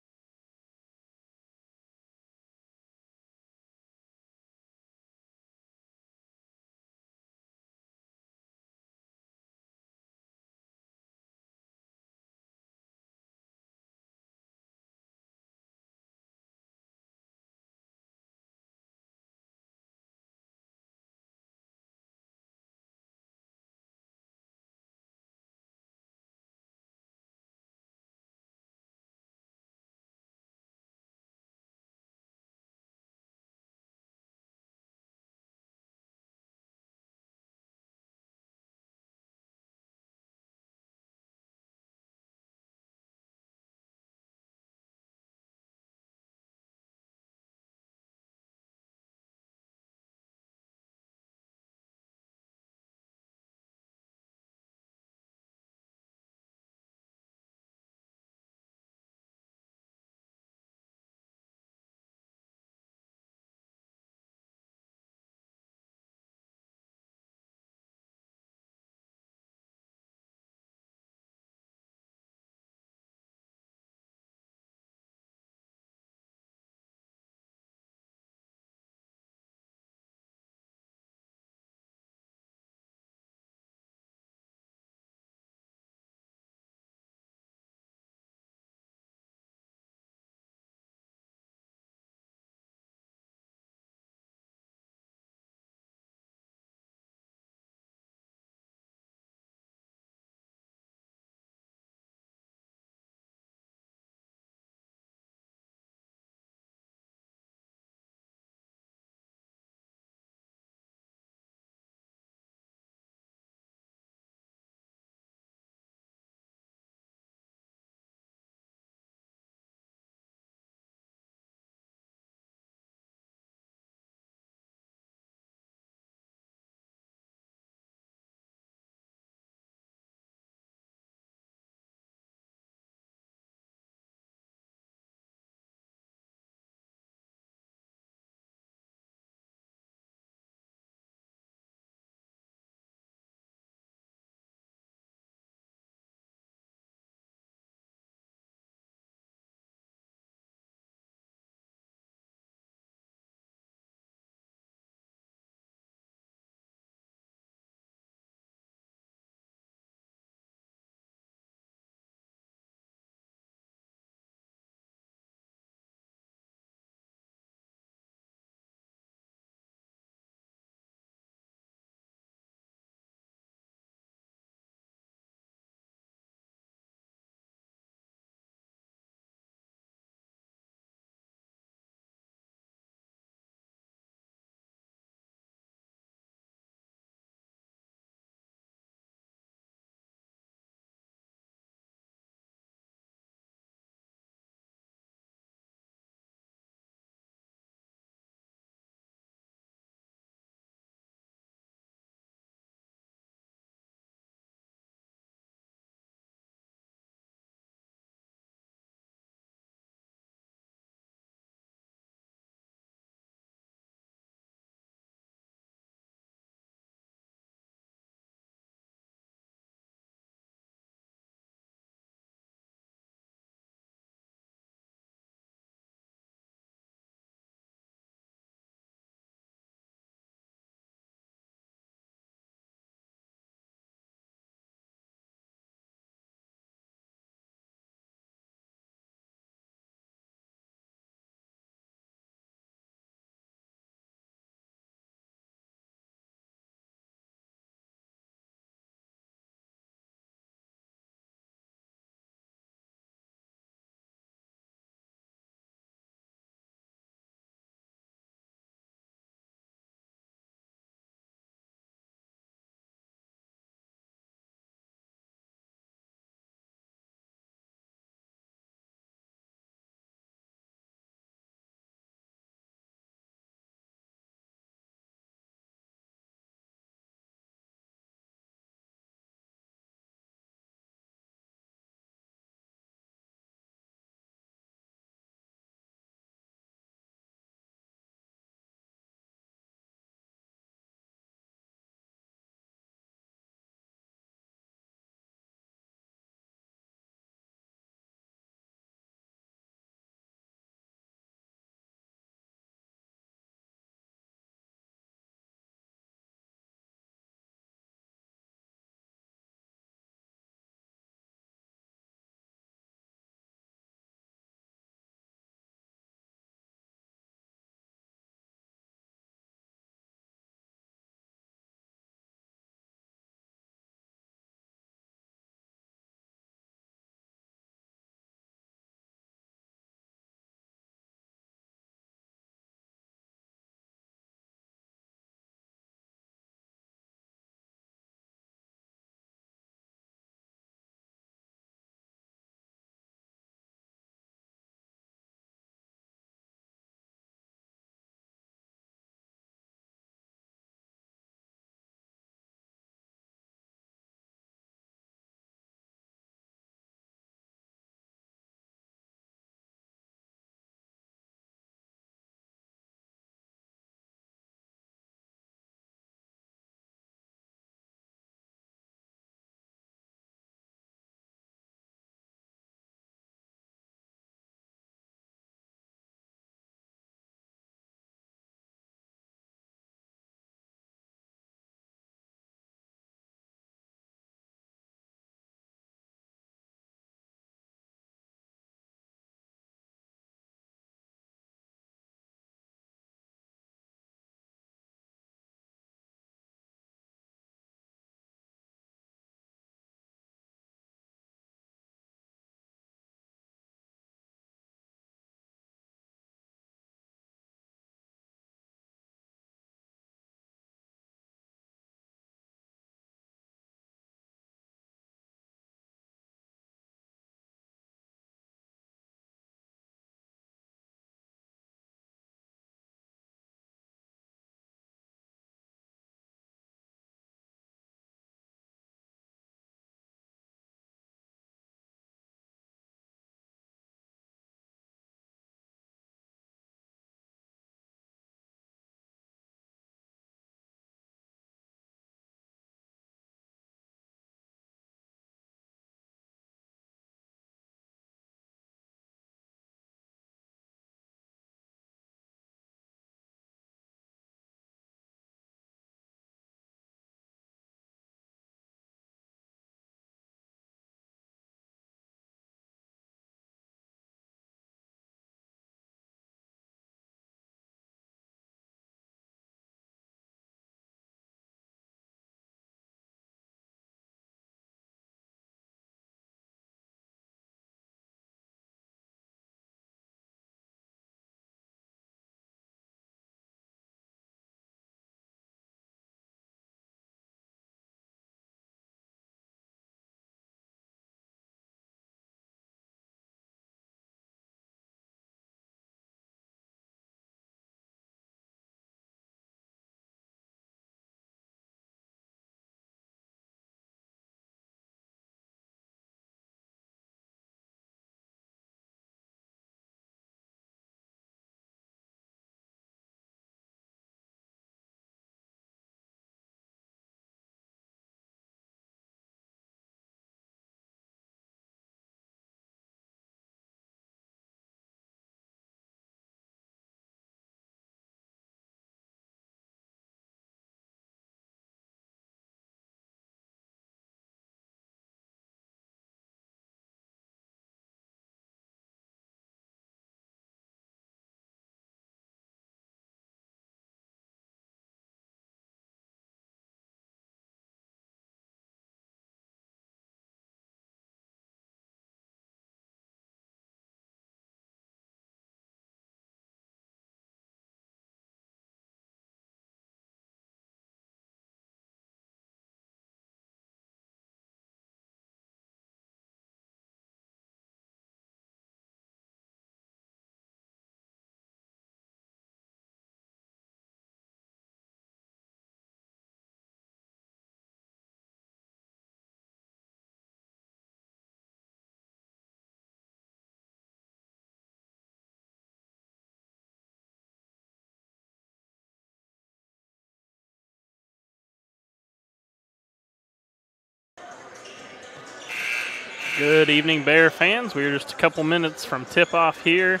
Good evening, Bear fans. We're just a couple minutes from tip-off here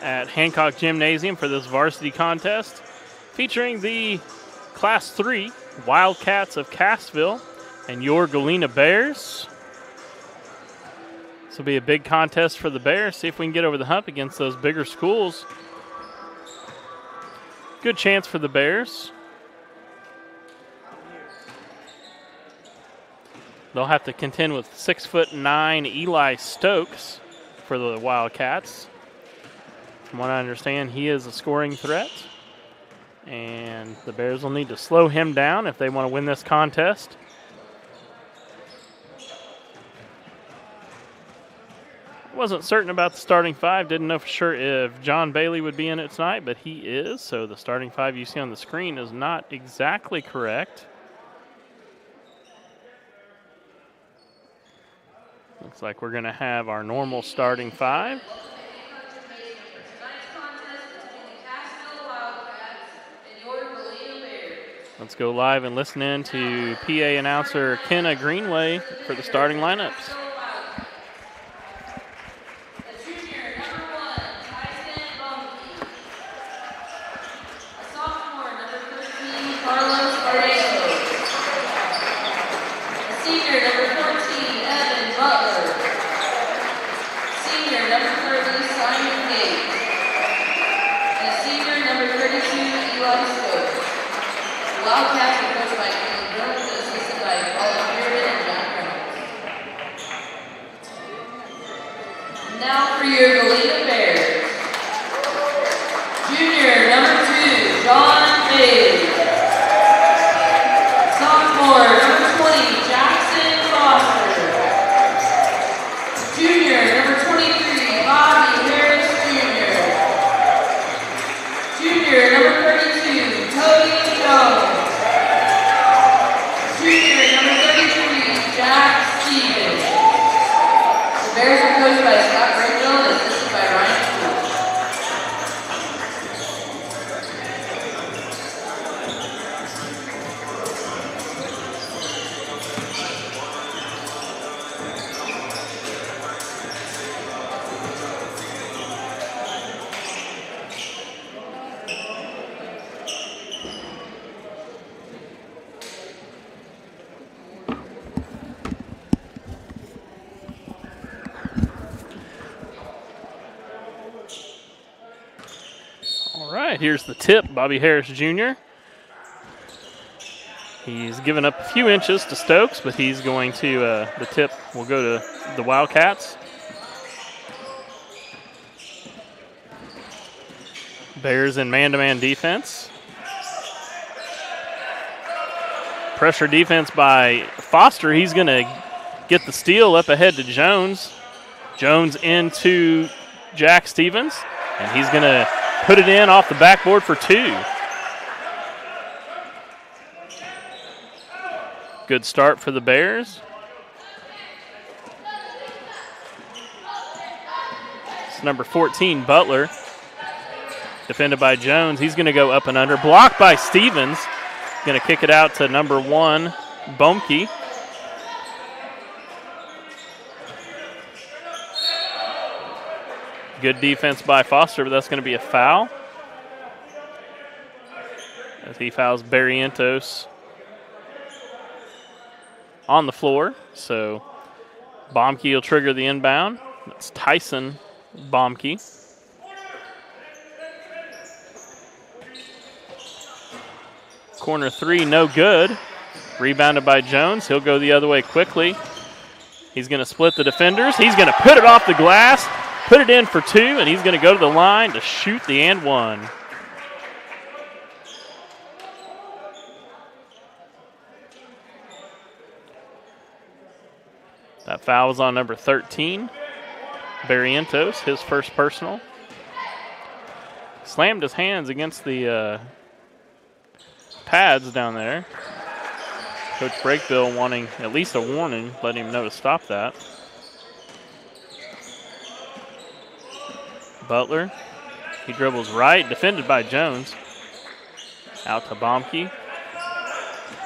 at Hancock Gymnasium for this varsity contest featuring the Class 3 Wildcats of Cassville and your Galena Bears. This will be a big contest for the Bears. See if we can get over the hump against those bigger schools. Good chance for the Bears. They'll have to contend with 6'9" Eli Stokes for the Wildcats. From what I understand, he is a scoring threat. And the Bears will need to slow him down if they want to win this contest. Wasn't certain about the starting five. Didn't know for sure if John Bailey would be in it tonight, but he is. So the starting five you see on the screen is not exactly correct. Looks like we're going to have our normal starting five. Let's go live and listen in to PA announcer Kenna Greenway for the starting lineups. Wildcats are coached by Caleb Jones and assisted by Colin Pearman and John Reynolds. Now for your Galena Bears. Junior, number 2, John Bailey. Sophomore, number 20, Jackson Foster. Junior, number 23, Bobby Harris Jr. Junior, number 32, Cody Jones. Junior, number 33, Jack Stevens. The Bears are coached by Scott Rachel and assisted by Ryan Poole. All right, here's the tip, Bobby Harris Jr. He's given up a few inches to Stokes, but he's going to, the tip will go to the Wildcats. Bears in man-to-man defense. Pressure defense by Foster. He's going to get the steal up ahead to Jones. Jones into Jack Stevens, and he's going to put it in off the backboard for 2. Good start for the Bears. It's number 14, Butler. Defended by Jones. He's going to go up and under. Blocked by Stevens. Going to kick it out to number 1, Bomke. Good defense by Foster, but that's going to be a foul. As he fouls Barrientos on the floor. So Bomke will trigger the inbound. That's Tyson Bomke. Corner 3, no good. Rebounded by Jones. He'll go the other way quickly. He's going to split the defenders. He's going to put it off the glass. Put it in for 2, and he's going to go to the line to shoot the and 1. That foul was on number 13, Barrientos, his first personal. Slammed his hands against the pads down there. Coach Brakebill wanting at least a warning, letting him know to stop that. Butler, he dribbles right, defended by Jones. Out to Bomke.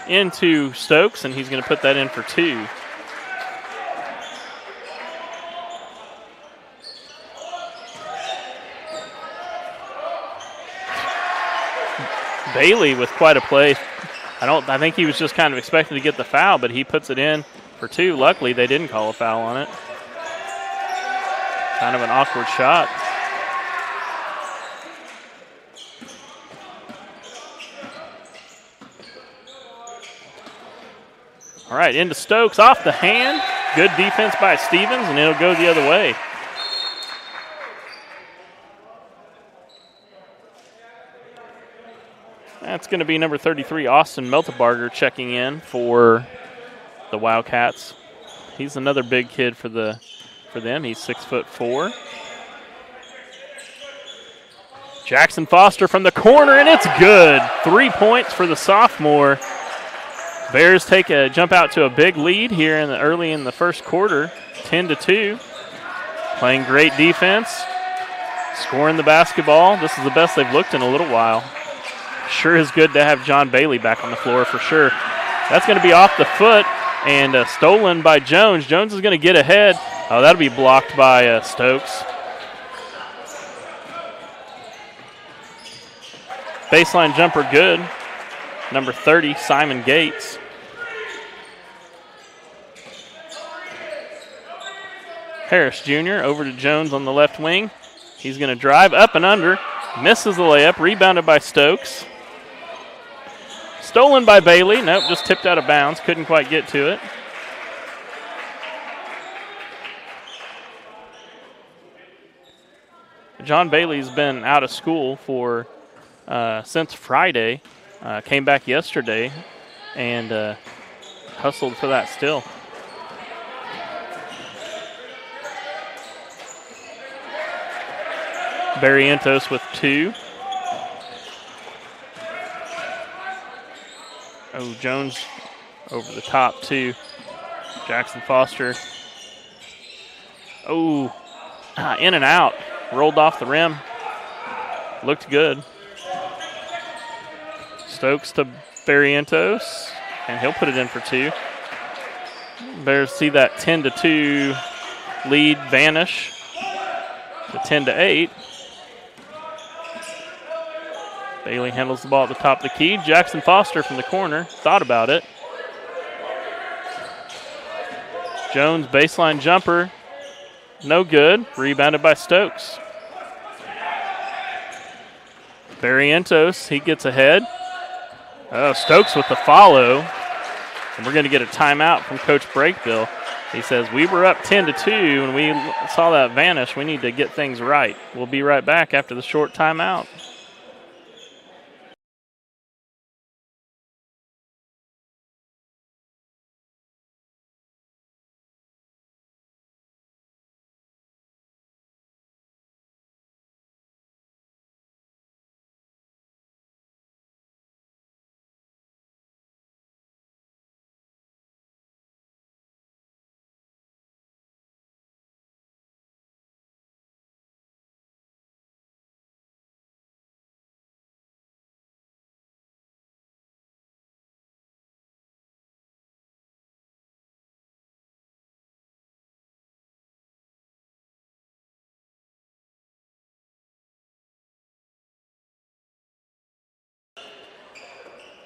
Into Stokes, and he's going to put that in for 2. Bailey with quite a play. I think he was just kind of expecting to get the foul, but he puts it in for 2. Luckily, they didn't call a foul on it. Kind of an awkward shot. All right, into Stokes, off the hand. Good defense by Stevens, and it'll go the other way. That's going to be number 33, Austin Meltebarger, checking in for the Wildcats. He's another big kid for them. He's 6'4". Jackson Foster from the corner, and it's good. 3 points for the sophomore. Bears jump out to a big lead here early in the first quarter, 10-2. Playing great defense, scoring the basketball. This is the best they've looked in a little while. Sure is good to have John Bailey back on the floor for sure. That's going to be off the foot and stolen by Jones. Jones is going to get ahead. Oh, that'll be blocked by Stokes. Baseline jumper good. Number 30, Simon Gates. Harris Jr. over to Jones on the left wing. He's going to drive up and under. Misses the layup. Rebounded by Stokes. Stolen by Bailey. Nope, just tipped out of bounds. Couldn't quite get to it. John Bailey's been out of school since Friday. Came back yesterday and hustled for that still. Barrientos with 2. Oh, Jones over the top too. Jackson Foster. Oh, in and out. Rolled off the rim. Looked good. Stokes to Barrientos, and he'll put it in for 2. Bears see that 10-2 lead vanish to 10-8. Bailey handles the ball at the top of the key. Jackson Foster from the corner, thought about it. Jones, baseline jumper, no good. Rebounded by Stokes. Barrientos, he gets ahead. Oh, Stokes with the follow. And we're going to get a timeout from Coach Brakebill. He says, we were up 10-2 and we saw that vanish. We need to get things right. We'll be right back after the short timeout.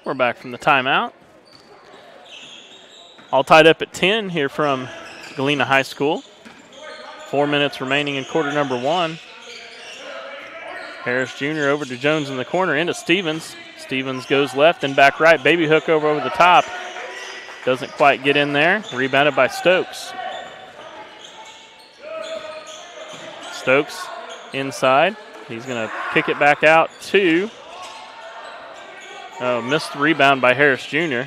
We're back from the timeout. All tied up at 10 here from Galena High School. 4 minutes remaining in quarter number 1. Harris Jr. over to Jones in the corner, into Stevens. Stevens goes left and back right. Baby hook over the top. Doesn't quite get in there. Rebounded by Stokes. Stokes inside. He's going to kick it back out to... Oh, missed rebound by Harris Jr.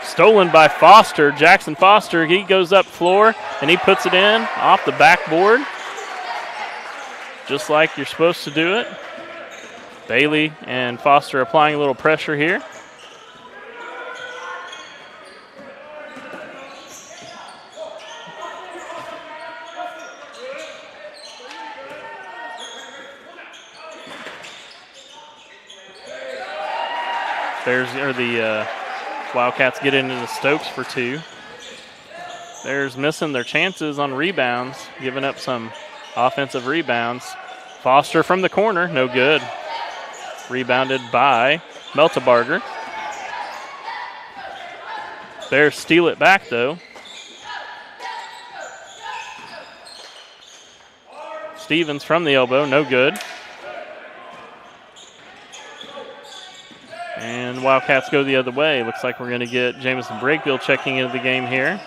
Stolen by Foster. Jackson Foster, he goes up floor, and he puts it in off the backboard. Just like you're supposed to do it. Bailey and Foster applying a little pressure here. The Wildcats get into Stokes for 2. Bears missing their chances on rebounds, giving up some offensive rebounds. Foster from the corner, no good. Rebounded by Meltebarger. Bears steal it back, though. Stevens from the elbow, no good. And Wildcats go the other way. Looks like we're going to get Jamison Brakebill checking into the game here.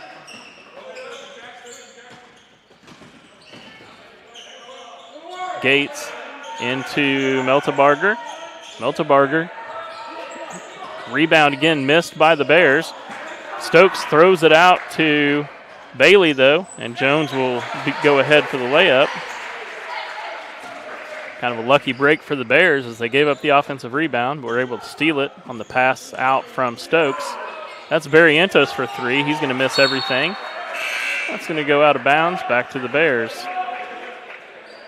Gates into Meltebarger. Meltebarger. Rebound again missed by the Bears. Stokes throws it out to Bailey, though, and Jones will go ahead for the layup. Kind of a lucky break for the Bears as they gave up the offensive rebound, but were able to steal it on the pass out from Stokes. That's Barrientos for three. He's going to miss everything. That's going to go out of bounds, back to the Bears.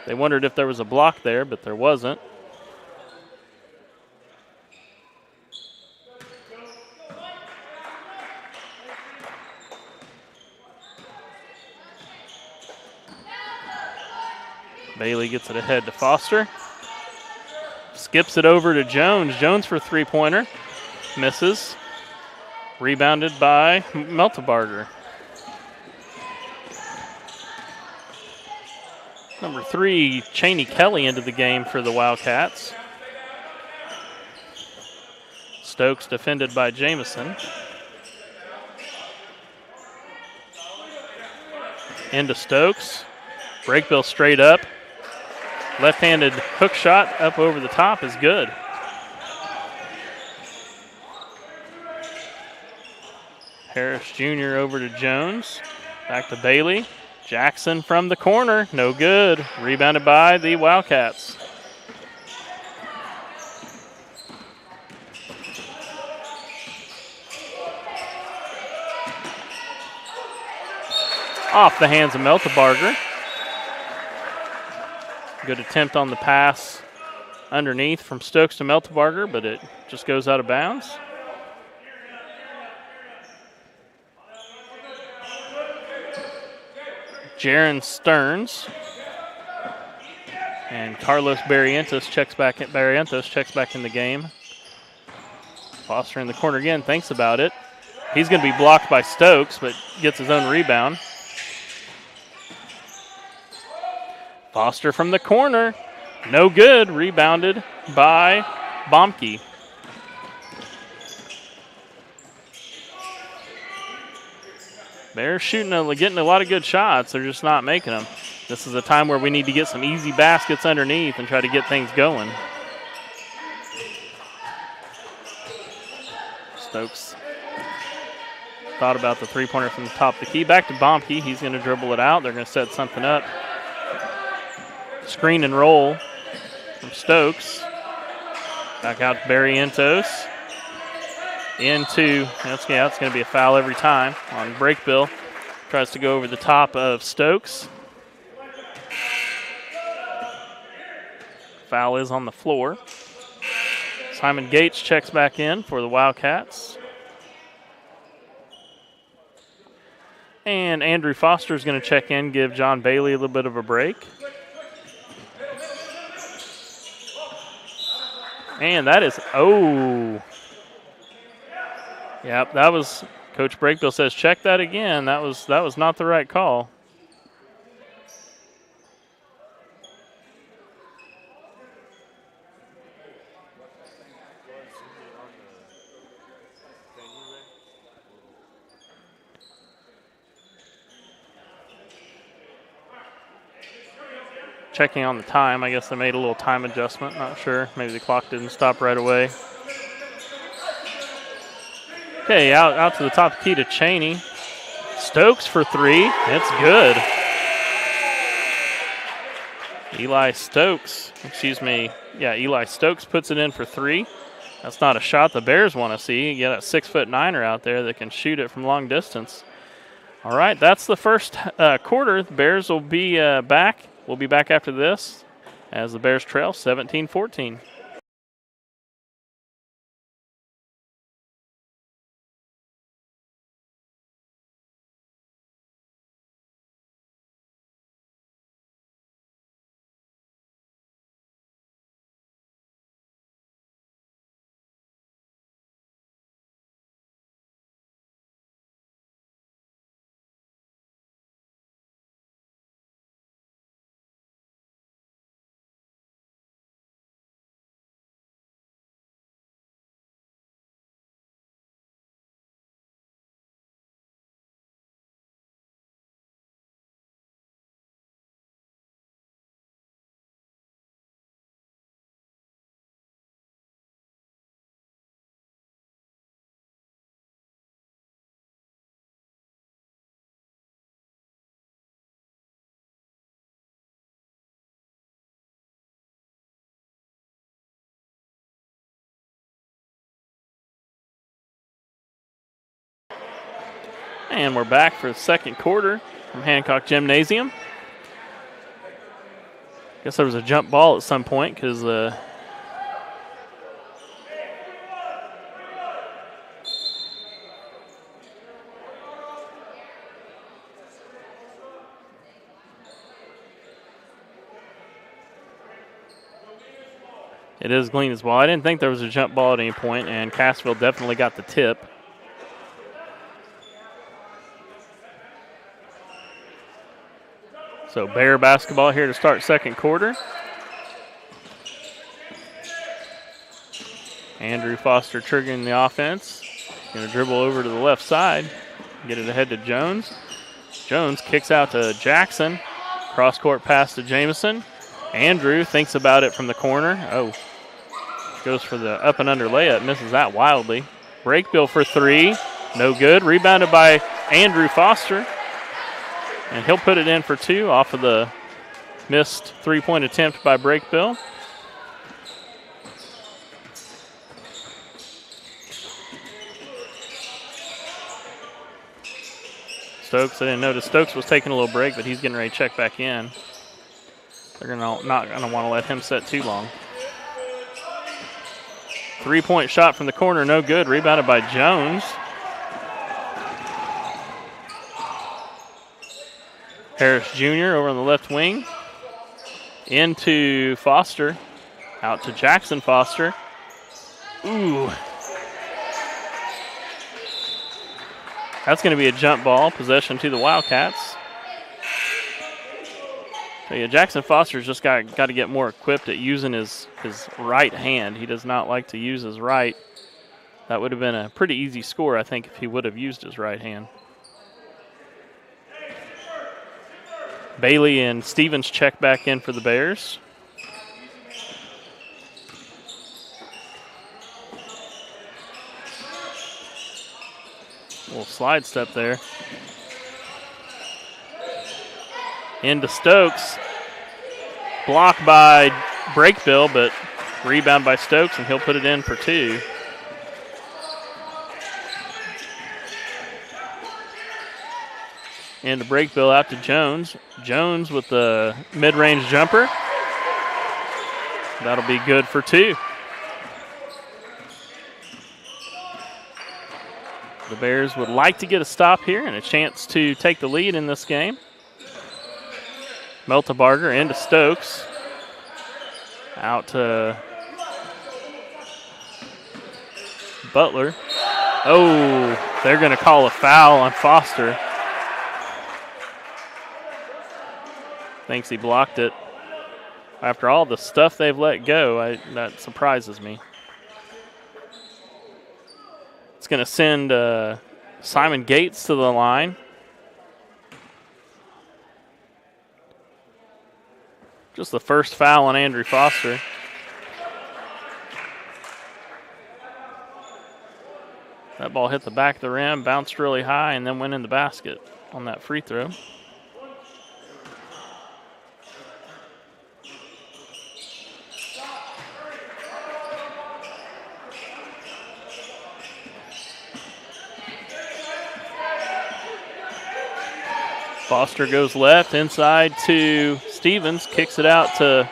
They wondered if there was a block there, but there wasn't. Bailey gets it ahead to Foster. Skips it over to Jones. Jones for three-pointer. Misses. Rebounded by Meltebarger. Number 3, Cheney Kelly into the game for the Wildcats. Stokes defended by Jamison. Into Stokes. Brakebill straight up. Left-handed hook shot up over the top is good. Harris Jr. over to Jones. Back to Bailey. Jackson from the corner. No good. Rebounded by the Wildcats. Off the hands of Meltebarger. Good attempt on the pass underneath from Stokes to Meltebarger, but it just goes out of bounds. Jaron Stearns and Carlos Barrientos checks back in the game. Foster in the corner again, thinks about it. He's going to be blocked by Stokes, but gets his own rebound. Foster from the corner. No good. Rebounded by Bomke. They're getting a lot of good shots. They're just not making them. This is a time where we need to get some easy baskets underneath and try to get things going. Stokes thought about the three-pointer from the top of the key. Back to Bomke. He's going to dribble it out. They're going to set something up. Screen and roll from Stokes. Back out to Barrientos. That's going to be a foul every time on Brakebill. Tries to go over the top of Stokes. Foul is on the floor. Simon Gates checks back in for the Wildcats. And Andrew Foster is going to check in, give John Bailey a little bit of a break. And that is, Yep, that was, Coach Brakebill says, check that again. That was not the right call. Checking on the time. I guess they made a little time adjustment. Not sure. Maybe the clock didn't stop right away. Okay, out to the top of the key to Cheney. Stokes for three. It's good. Eli Stokes puts it in for three. That's not a shot the Bears want to see. You got a 6'9" out there that can shoot it from long distance. All right, that's the first quarter. The Bears will be back. We'll be back after this as the Bears trail 17-14. And we're back for the second quarter from Hancock Gymnasium. Guess there was a jump ball at some point because it is Galena's ball. I didn't think there was a jump ball at any point, and Cassville definitely got the tip. So Bear basketball here to start second quarter. Andrew Foster triggering the offense. Going to dribble over to the left side. Get it ahead to Jones. Jones kicks out to Jackson. Cross-court pass to Jamison. Andrew thinks about it from the corner. Oh, goes for the up and under layup. Misses that wildly. Brakebill for three. No good. Rebounded by Andrew Foster. And he'll put it in for two off of the missed three-point attempt by Brakebill. Stokes, I didn't notice Stokes was taking a little break, but he's getting ready to check back in. They're not going to want to let him set too long. Three-point shot from the corner, no good. Rebounded by Jones. Harris Jr. over on the left wing. Into Foster. Out to Jackson Foster. Ooh. That's going to be a jump ball. Possession to the Wildcats. So yeah, Jackson Foster's just got to get more equipped at using his right hand. He does not like to use his right. That would have been a pretty easy score, I think, if he would have used his right hand. Bailey and Stevens check back in for the Bears. Little slide step there. Into Stokes. Blocked by Brakebill, but rebound by Stokes, and he'll put it in for two. And the Brakebill out to Jones. Jones with the mid-range jumper. That'll be good for two. The Bears would like to get a stop here and a chance to take the lead in this game. Meltebarger into Stokes. Out to Butler. Oh, they're going to call a foul on Foster. Thinks he blocked it. After all the stuff they've let go, that surprises me. It's going to send Simon Gates to the line. Just the first foul on Andrew Foster. That ball hit the back of the rim, bounced really high, and then went in the basket on that free throw. Foster goes left, inside to Stevens, kicks it out to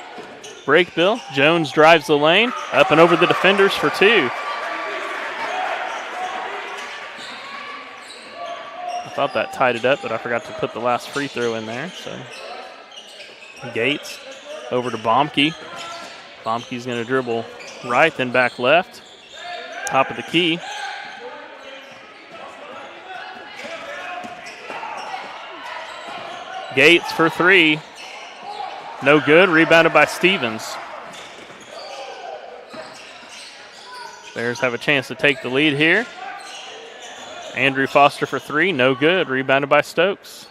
Brakebill. Jones drives the lane, up and over the defenders for two. I thought that tied it up, but I forgot to put the last free throw in there. So Gates over to Baumke. Baumke's going to dribble right, then back left. Top of the key. Gates for three. No good. Rebounded by Stevens. Bears have a chance to take the lead here. Andrew Foster for three. No good. Rebounded by Stokes.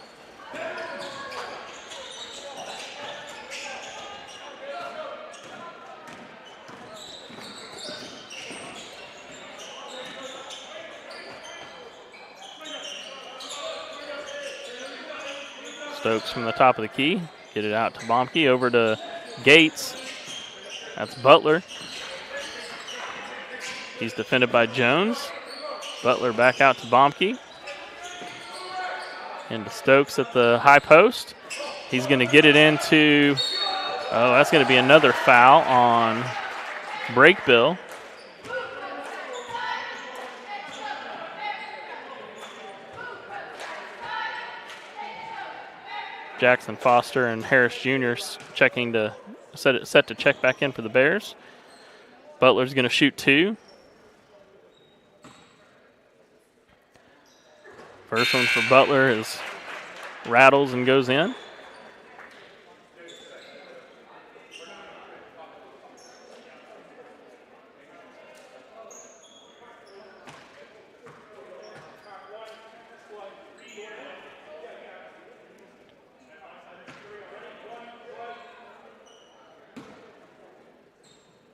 Stokes from the top of the key. Get it out to Baumke. Over to Gates. That's Butler. He's defended by Jones. Butler back out to Baumke. Into Stokes at the high post. He's going to get it into, oh, that's going to be another foul on Brakebill. Jackson Foster and Harris Jr. checking to set to check back in for the Bears. Butler's going to shoot 2. First one for Butler is rattles and goes in.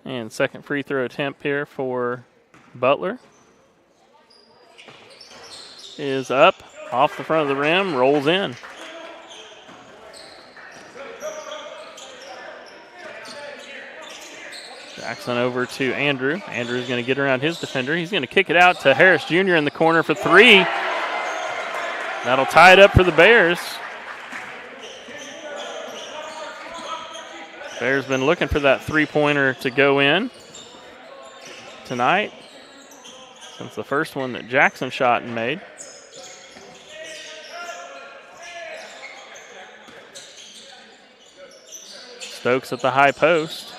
And second free throw attempt here for Butler is up, off the front of the rim, rolls in. Jackson over to Andrew. Andrew's going to get around his defender. He's going to kick it out to Harris Jr. in the corner for 3. That'll tie it up for the Bears. Bears been looking for that 3-pointer to go in tonight since the first one that Jackson shot and made. Stokes at the high post.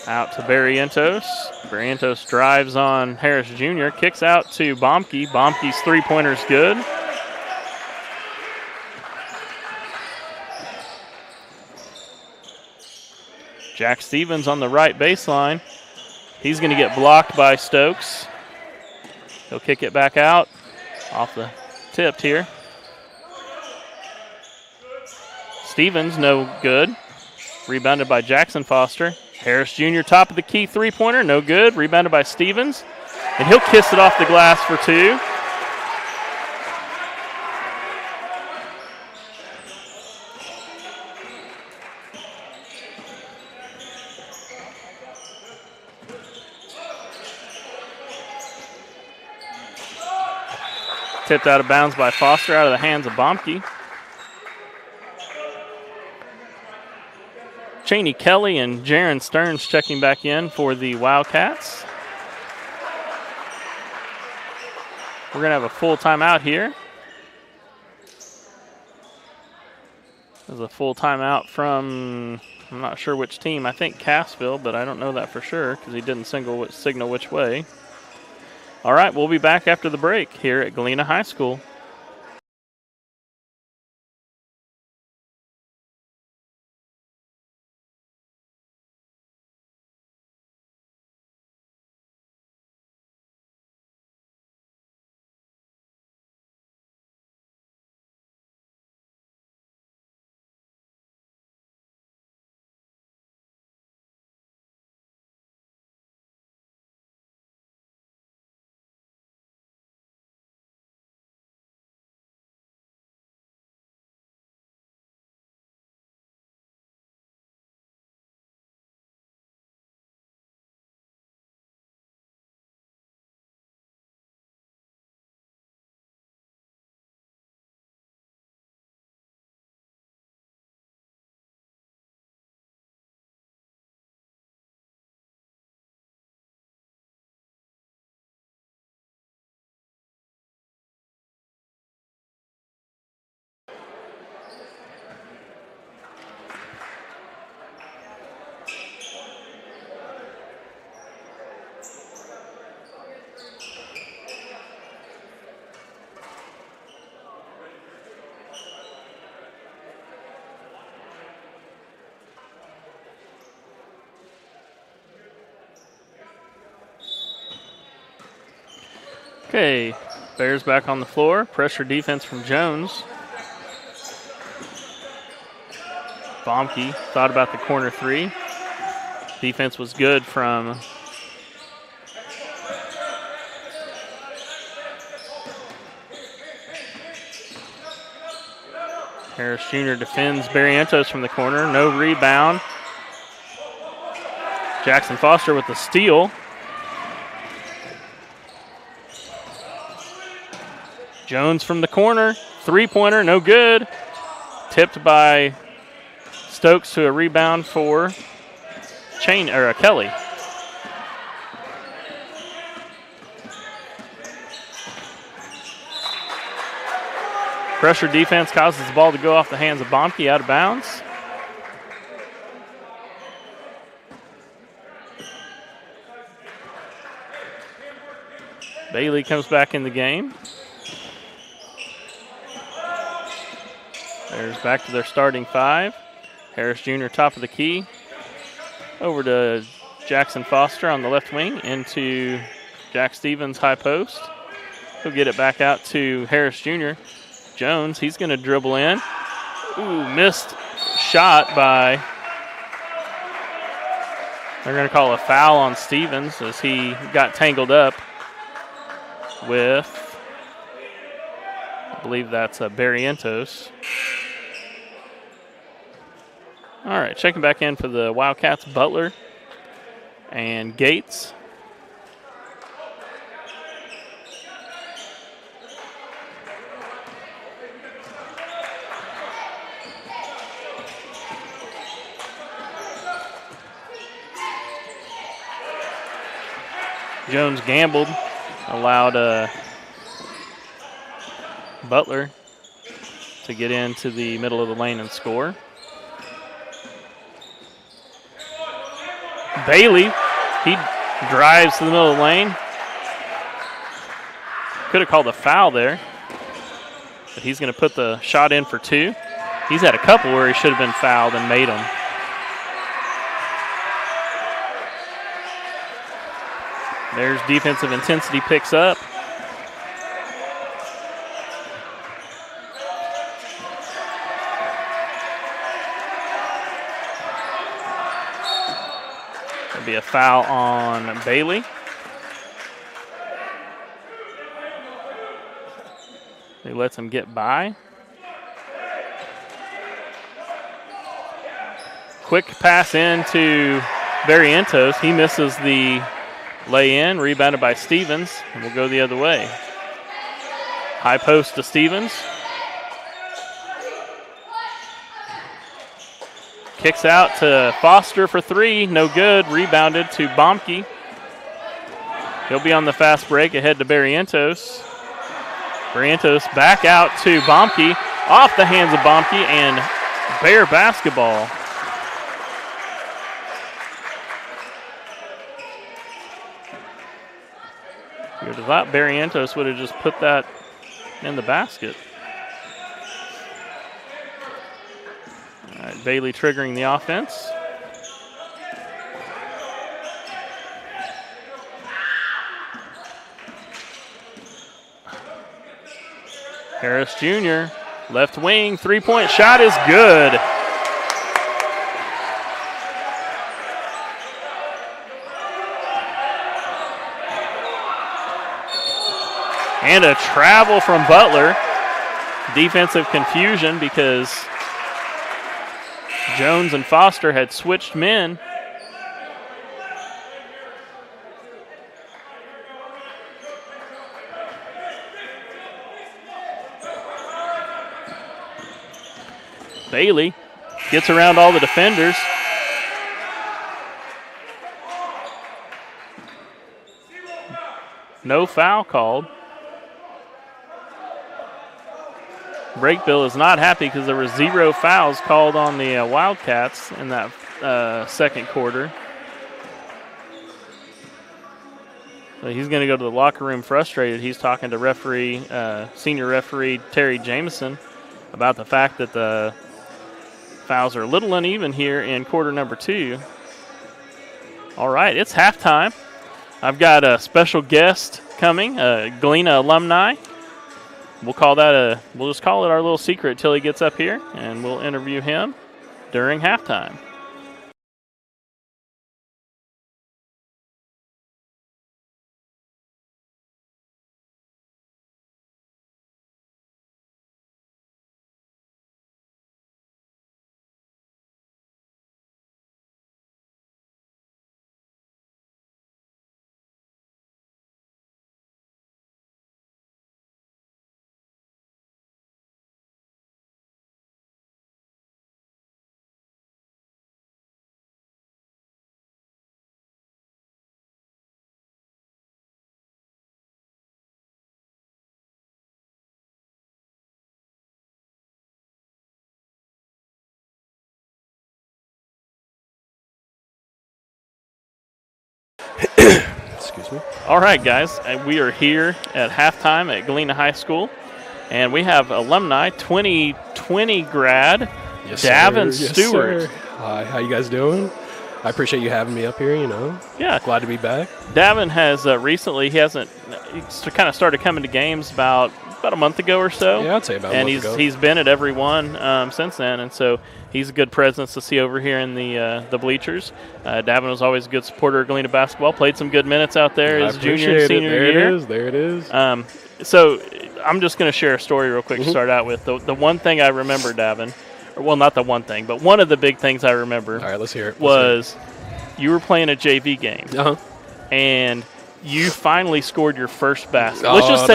Out to Barrientos. Barrientos drives on Harris Jr., kicks out to Bomke. Bomke's 3-pointer's good. Jack Stevens on the right baseline. He's going to get blocked by Stokes. He'll kick it back out off the tipped here. Stevens, no good. Rebounded by Jackson Foster. Harris Jr. top of the key 3-pointer, no good. Rebounded by Stevens. And he'll kiss it off the glass for 2. Tipped out of bounds by Foster, out of the hands of Bomke. Cheney Kelly and Jaron Stearns checking back in for the Wildcats. We're going to have a full timeout here. There's a full timeout from, I'm not sure which team. I think Cassville, but I don't know that for sure because he didn't signal which way. All right, we'll be back after the break here at Galena High School. Okay, Bears back on the floor. Pressure defense from Jones. Bomke thought about the corner 3. Defense was good from Harris Jr. defends Barrientos from the corner. No rebound. Jackson Foster with the steal. Jones from the corner. three-pointer, no good. Tipped by Stokes to a rebound for Kelly. Pressure defense causes the ball to go off the hands of Bomke, out of bounds. Bailey comes back in the game. There's back to their starting five. Harris Jr. top of the key. Over to Jackson Foster on the left wing, into Jack Stevens high post. He'll get it back out to Harris Jr. Jones, he's going to dribble in. Ooh, missed shot by, they're going to call a foul on Stevens as he got tangled up with, I believe that's Barrientos. All right, checking back in for the Wildcats, Butler and Gates. Jones gambled, allowed Butler to get into the middle of the lane and score. Bailey, he drives to the middle of the lane. Could have called a foul there, but he's going to put the shot in for two. He's had a couple where he should have been fouled and made them. There's defensive intensity picks up. There'll be a foul on Bailey. He lets him get by. Quick pass into Barrientos. He misses the lay in, rebounded by Stevens, and we'll go the other way. High post to Stevens. Kicks out to Foster for three, no good. Rebounded to Bomke. He'll be on the fast break ahead to Barrientos. Barrientos back out to Bomke, off the hands of Bomke, and Bear basketball. You would have thought Barrientos would have just put that in the basket. All right, Bailey triggering the offense. Harris Jr., left wing, three-point shot is good. And a travel from Butler. Defensive confusion because Jones and Foster had switched men. Bailey gets around all the defenders. No foul called. Breakbill is not happy because there were 0 fouls called on the Wildcats in that second quarter. So he's going to go to the locker room frustrated. He's talking to senior referee Terry Jameson about the fact that the fouls are a little uneven here in quarter number 2. All right, it's halftime. I've got a special guest coming, a Galena alumni. We'll just call it our little secret till he gets up here, and we'll interview him during halftime. Excuse me. All right, guys, we are here at halftime at Galena High School, and we have alumni 2020 grad Yes, Davin sir. Yes, Stewart. sir. Hi, how you guys doing? I appreciate you having me up here, Yeah. Glad to be back. Davin has recently, he's kind of started coming to games about a month ago or so. Yeah, I'd say about a month ago. And he's been at every one since then, and so he's a good presence to see over here in the bleachers. Davin was always a good supporter of Galena basketball, played some good minutes out there his junior and senior year. There it is. So I'm just going to share a story real quick to start out with. The one thing I remember, Davin, well, not the one thing, but one of the big things I remember All right, let's hear it. was you were playing a JV game, and you finally scored your first basket. Oh, let's just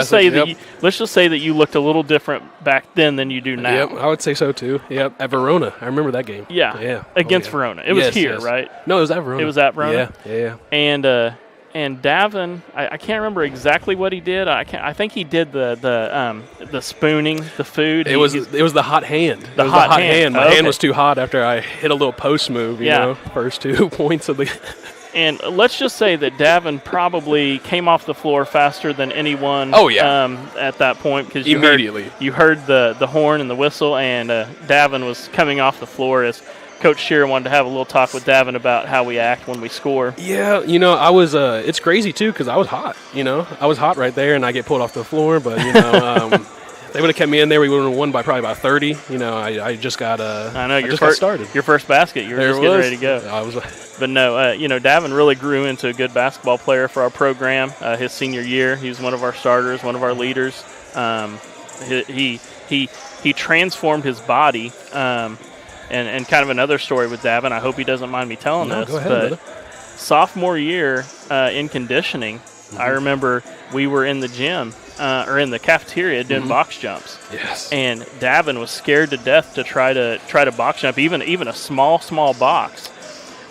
say yep. that you looked a little different back then than you do now. Yep, I would say so too. Yep, at Verona. I remember that game. Yeah. Against Verona. It was here, right? No, it was at Verona. It was at Verona? Yeah. And Davin, I can't remember exactly what he did. I think he did the spooning, the food. It was the hot hand. The hot hand. My hand was too hot after I hit a little post move, you know, first 2 points of the And let's just say that Davin probably came off the floor faster than anyone. Oh, yeah. At that point, because you heard the horn and the whistle, and Davin was coming off the floor as Coach Shearer wanted to have a little talk with Davin about how we act when we score. Yeah, I was. It's crazy too because I was hot. I was hot right there, and I get pulled off the floor. But they would have kept me in there. We would have won by probably about 30. I just got. I know your first started. Your first basket. You were just getting ready to go. I was. But no, Davin really grew into a good basketball player for our program. His senior year, he was one of our starters, one of our leaders. He transformed his body. And kind of another story with Davin. I hope he doesn't mind me telling this. Go ahead, but brother. Sophomore year in conditioning, I remember we were in the gym or in the cafeteria doing box jumps. Yes. And Davin was scared to death to try to box jump, even a small box.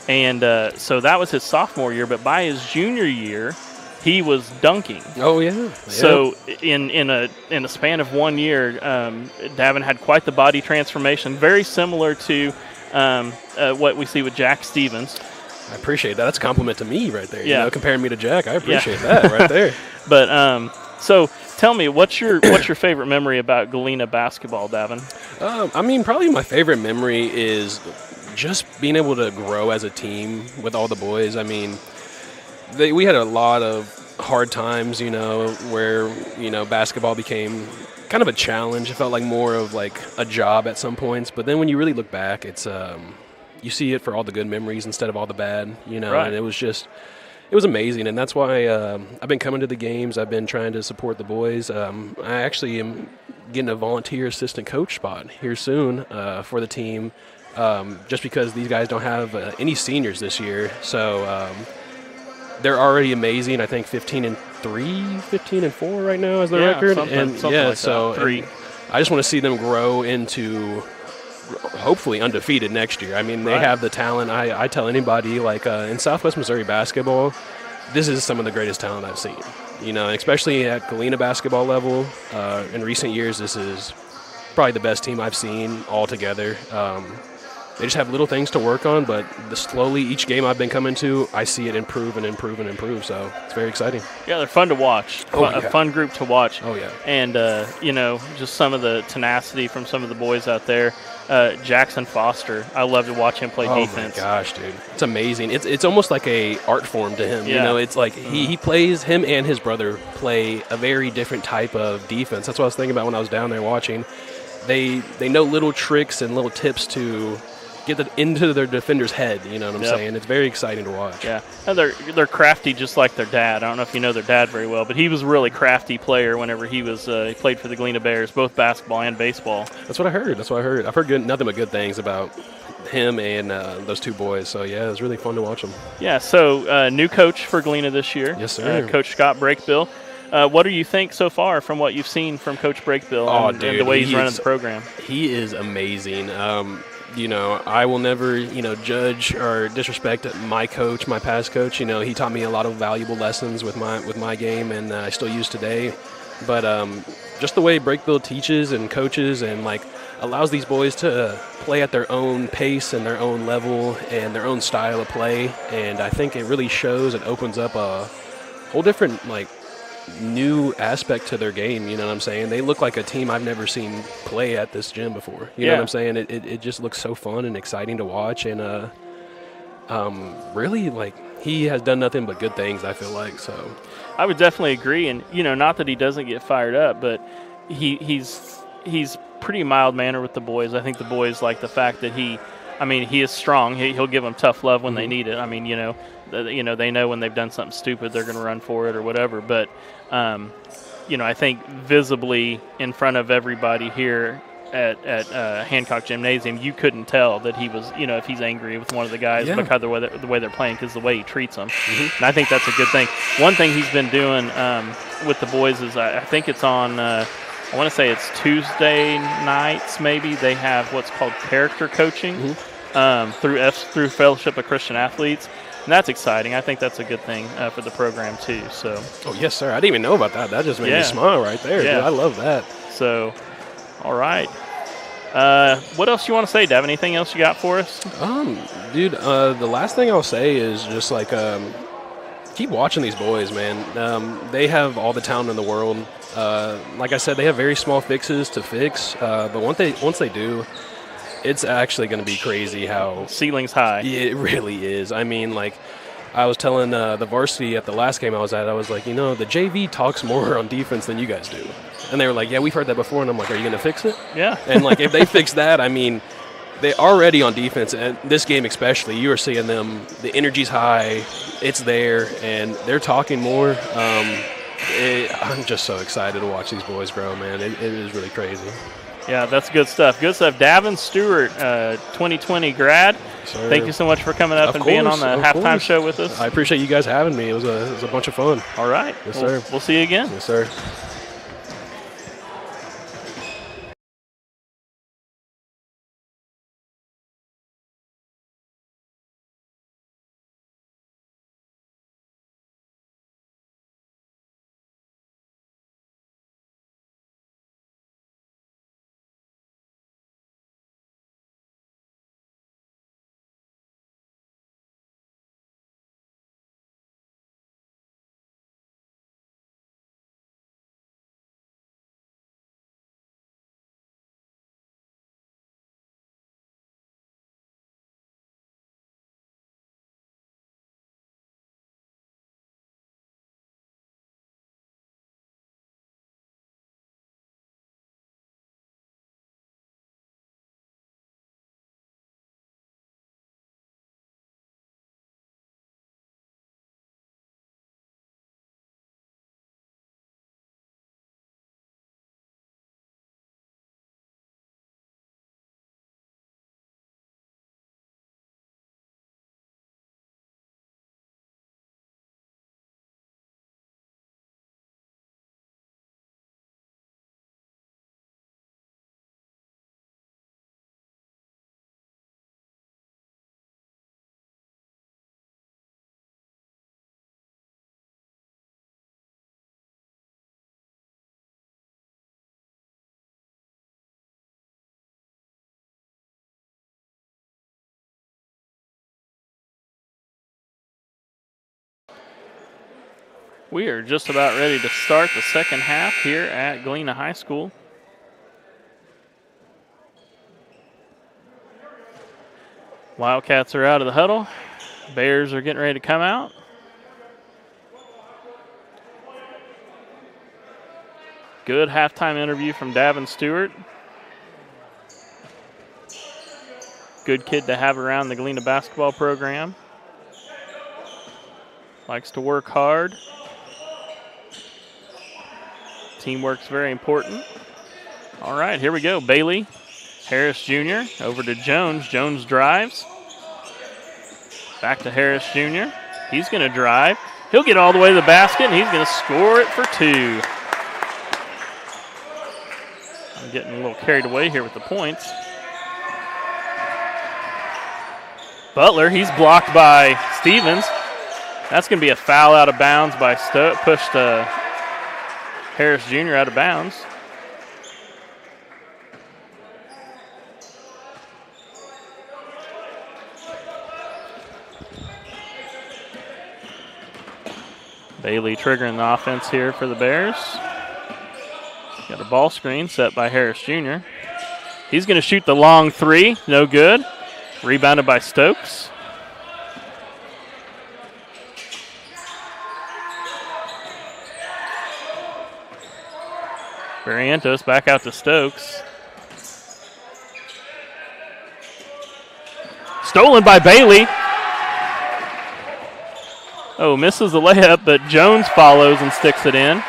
And so that was his sophomore year. But by his junior year, he was dunking. Oh yeah. So in a span of 1 year, Davin had quite the body transformation, very similar to what we see with Jack Stevens. I appreciate that. That's a compliment to me right there. Yeah. Comparing me to Jack, I appreciate that right there. But so tell me, what's your favorite memory about Galena basketball, Davin? Probably my favorite memory is just being able to grow as a team with all the boys. We had a lot of hard times, where, basketball became kind of a challenge. It felt like more of like a job at some points. But then when you really look back, it's you see it for all the good memories instead of all the bad, Right. And it was amazing. And that's why I've been coming to the games. I've been trying to support the boys. I actually am getting a volunteer assistant coach spot here soon for the team, just because these guys don't have any seniors this year. So they're already amazing. I think 15-3, 15-4 right now is the record. Three. I just want to see them grow into hopefully undefeated next year. They have the talent. I tell anybody, in Southwest Missouri basketball, this is some of the greatest talent I've seen. Especially at Galena basketball level. In recent years, this is probably the best team I've seen all together. They just have little things to work on, but slowly each game I've been coming to, I see it improve and improve and improve. So it's very exciting. Yeah, they're fun to watch. A fun group to watch. Oh, yeah. And, just some of the tenacity from some of the boys out there. Jackson Foster, I love to watch him play defense. Oh, my gosh, dude. It's amazing. It's almost like a art form to him. Yeah. It's like he plays, him and his brother play a very different type of defense. That's what I was thinking about when I was down there watching. They know little tricks and little tips to get into their defender's head, you know what I'm saying? It's very exciting to watch. Yeah, and they're crafty just like their dad. I don't know if you know their dad very well, but he was a really crafty player whenever he played for the Galena Bears, both basketball and baseball. That's what I heard. I've heard nothing but good things about him and those two boys. So, yeah, it was really fun to watch them. Yeah, so new coach for Galena this year. Yes, sir. Coach Scott Brakebill. What do you think so far from what you've seen from Coach Brakebill and the way he's running the program? He is amazing. I will never, judge or disrespect my coach, my past coach. He taught me a lot of valuable lessons with my game, and I still use today. But just the way Brakebill teaches and coaches, and allows these boys to play at their own pace and their own level and their own style of play. And I think it really shows and opens up a whole different, like, new aspect to their game. You know what I'm saying? They look like a team I've never seen play at this gym before. You know what I'm saying? It just looks so fun and exciting to watch. And really, like, he has done nothing but good things, I feel like. So I would definitely agree. And, you know, not that he doesn't get fired up, but he's pretty mild-mannered with the boys. I think the boys like the fact that he is strong. He'll give them tough love when they need it. I mean, you know, they know when they've done something stupid, they're going to run for it or whatever. But, you know, I think visibly in front of everybody here at Hancock Gymnasium, you couldn't tell that he was, you know, if he's angry with one of the guys because of the way they're playing, because the way he treats them. And I think that's a good thing. One thing he's been doing with the boys is I think it's on I want to say it's Tuesday nights maybe. They have what's called character coaching through Fellowship of Christian Athletes. And that's exciting. I think that's a good thing for the program too. So. Oh, yes, sir. I didn't even know about that. That just made me smile right there. Yeah. Dude, I love that. So, all right. What else you want to say, Dev? Anything else you got for us? Dude, the last thing I'll say is just like keep watching these boys, man. They have all the talent in the world. Like I said, they have very small fixes to fix, but once they do, it's actually going to be crazy how ceiling's high. It really is. I mean, like, I was telling the varsity at the last game I was at, I was like, you know, the JV talks more on defense than you guys do. And they were like, yeah, we've heard that before. And I'm like, are you going to fix it? Yeah. And, like, if they fix that, I mean, they already on defense, and this game especially, you are seeing them, the energy's high, it's there, and they're talking more. I'm just so excited to watch these boys grow, man. It is really crazy. Yeah, that's good stuff. Good stuff. Davin Stewart, 2020 grad. Sir. Thank you so much for coming up and being on the halftime show with us. I appreciate you guys having me. It was a bunch of fun. All right. Yes, sir. We'll see you again. Yes, sir. We are just about ready to start the second half here at Galena High School. Wildcats are out of the huddle. Bears are getting ready to come out. Good halftime interview from Davin Stewart. Good kid to have around the Galena basketball program. Likes to work hard. Teamwork's very important. All right, here we go. Bailey, Harris Jr. over to Jones. Jones drives. Back to Harris Jr. He's going to drive. He'll get all the way to the basket, and he's going to score it for two. I'm getting a little carried away here with the points. Butler, he's blocked by Stevens. That's going to be a foul out of bounds by pushed Harris Jr. out of bounds. Bailey triggering the offense here for the Bears. Got a ball screen set by Harris Jr. He's going to shoot the long three. No good. Rebounded by Stokes. Barrientos back out to Stokes. Stolen by Bailey. Oh, misses the layup, but Jones follows and sticks it in.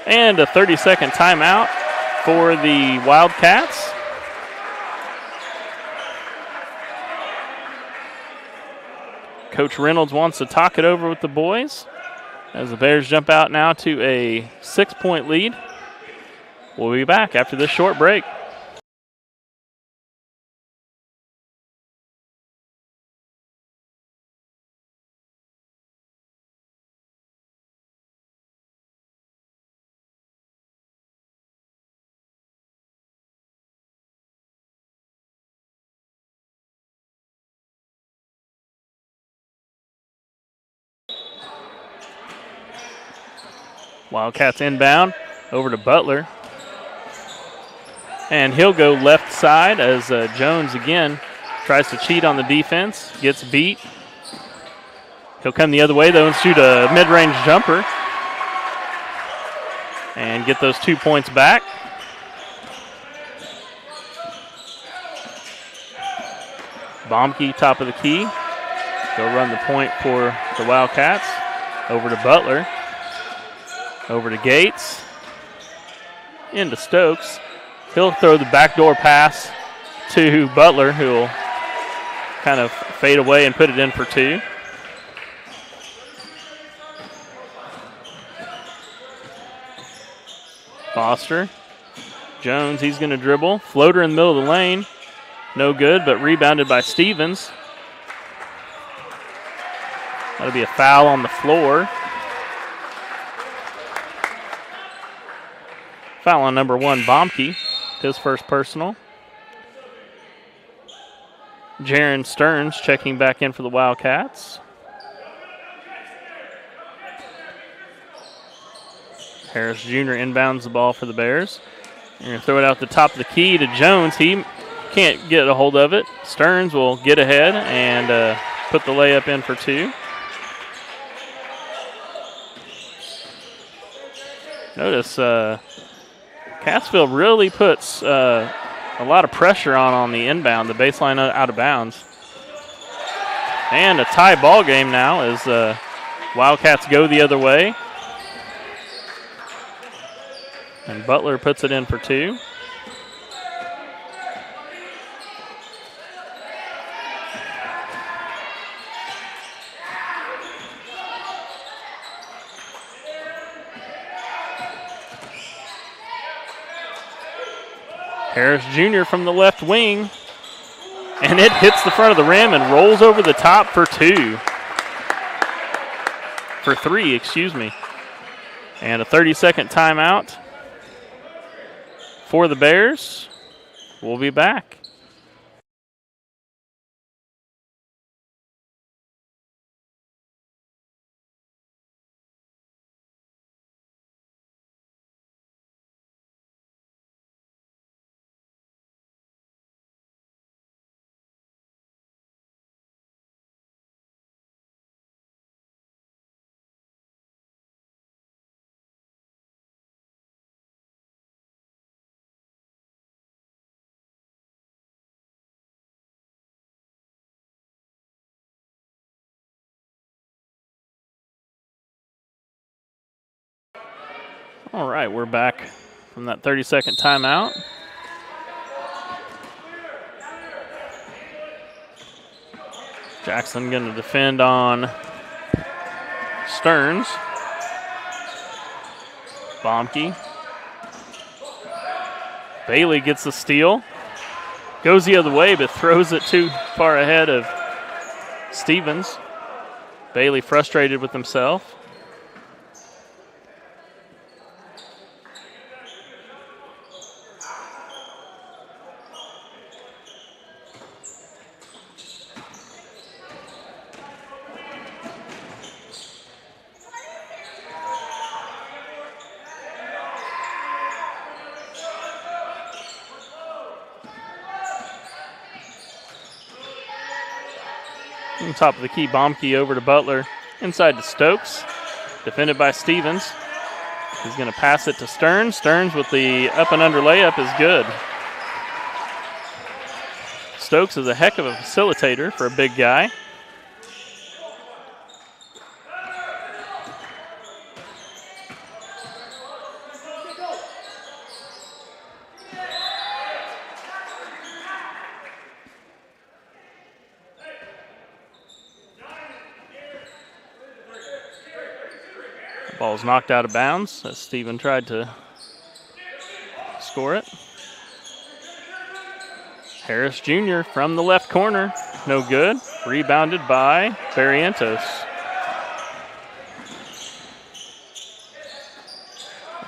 And a 30-second timeout for the Wildcats. Coach Reynolds wants to talk it over with the boys as the Bears jump out now to a 6-point lead. We'll be back after this short break. Wildcats inbound over to Butler. And he'll go left side as Jones again tries to cheat on the defense, gets beat. He'll come the other way though and shoot a mid-range jumper and get those 2 points back. Baumke, top of the key. Go run the point for the Wildcats. Over to Butler. Over to Gates. Into Stokes. He'll throw the backdoor pass to Butler, who will kind of fade away and put it in for two. Foster. Jones, he's going to dribble. Floater in the middle of the lane. No good, but rebounded by Stevens. That'll be a foul on the floor. Foul on number 1, Baumke. His first personal. Jaron Stearns checking back in for the Wildcats. Harris Jr. inbounds the ball for the Bears. They're going to throw it out the top of the key to Jones. He can't get a hold of it. Stearns will get ahead and put the layup in for two. Notice Cassville really puts a lot of pressure on the inbound, the baseline out of bounds. And a tie ball game now as Wildcats go the other way. And Butler puts it in for two. Harris Jr. from the left wing. And it hits the front of the rim and rolls over the top for two. For three, excuse me. And a 30-second timeout for the Bears. We'll be back. All right, we're back from that 30-second timeout. Jackson going to defend on Stearns. Baumke. Bailey gets the steal. Goes the other way, but throws it too far ahead of Stevens. Bailey frustrated with himself. On top of the key, Baumke over to Butler. Inside to Stokes. Defended by Stevens. He's going to pass it to Stearns. Stearns with the up and under layup is good. Stokes is a heck of a facilitator for a big guy. Ball's knocked out of bounds as Steven tried to score it. Harris Jr. from the left corner. No good. Rebounded by Barrientos.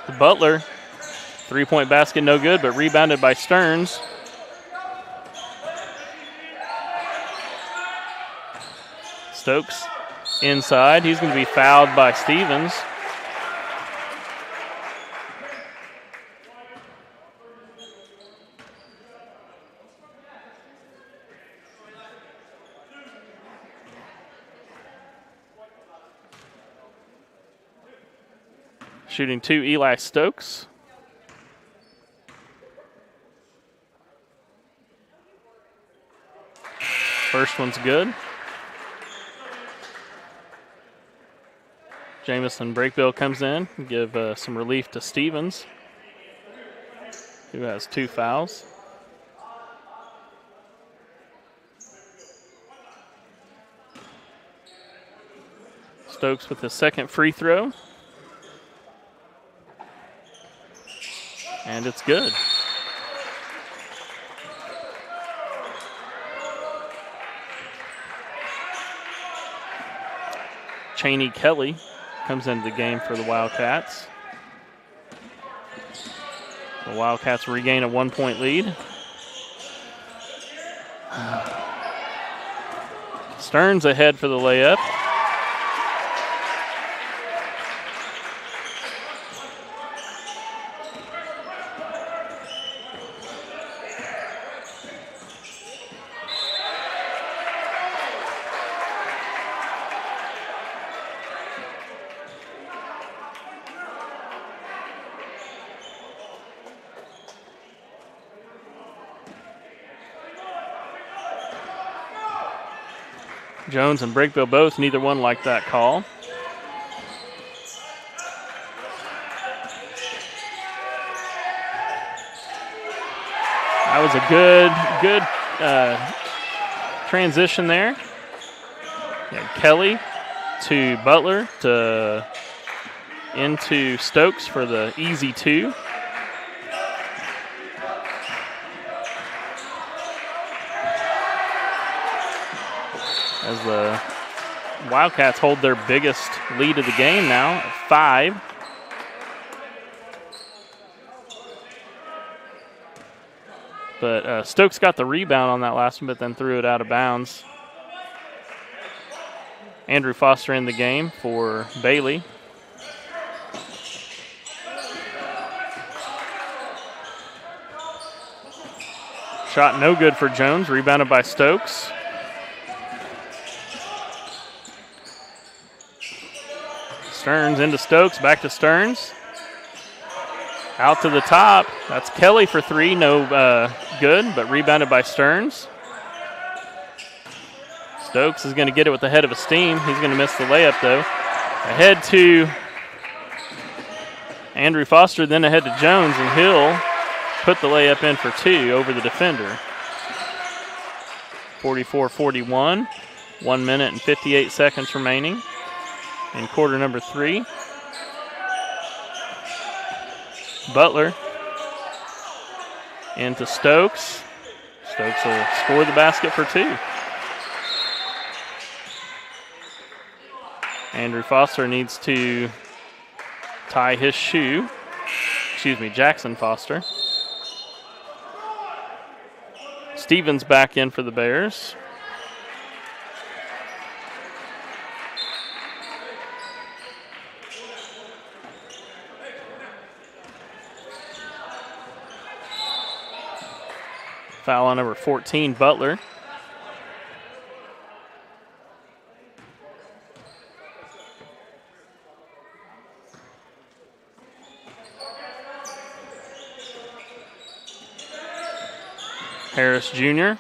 The Butler. Three-point basket, no good, but rebounded by Stearns. Stokes inside. He's going to be fouled by Stevens. Shooting 2, Eli Stokes. First one's good. Jamison Breakbill comes in, give some relief to Stevens, who has 2 fouls. Stokes with his second free throw. And it's good. Chaney Kelly comes into the game for the Wildcats. The Wildcats regain a 1-point lead. Stearns ahead for the layup. Jones and Breakville both, neither one liked that call. That was a good transition there. Yeah, Kelly to Butler to into Stokes for the easy 2. As the Wildcats hold their biggest lead of the game now at 5. But Stokes got the rebound on that last one, but then threw it out of bounds. Andrew Foster in the game for Bailey. Shot no good for Jones, rebounded by Stokes. Stearns into Stokes, back to Stearns. Out to the top. That's Kelly for 3, no good, but rebounded by Stearns. Stokes is going to get it with the head of a steam. He's going to miss the layup, though. Ahead to Andrew Foster, then ahead to Jones, and he'll put the layup in for 2 over the defender. 44-41, 1 minute and 58 seconds remaining in quarter number 3. Butler into Stokes. Stokes will score the basket for 2. Andrew Foster needs to tie his shoe. Jackson Foster. Stevens back in for the Bears. Foul on number 14, Butler. Harris Jr.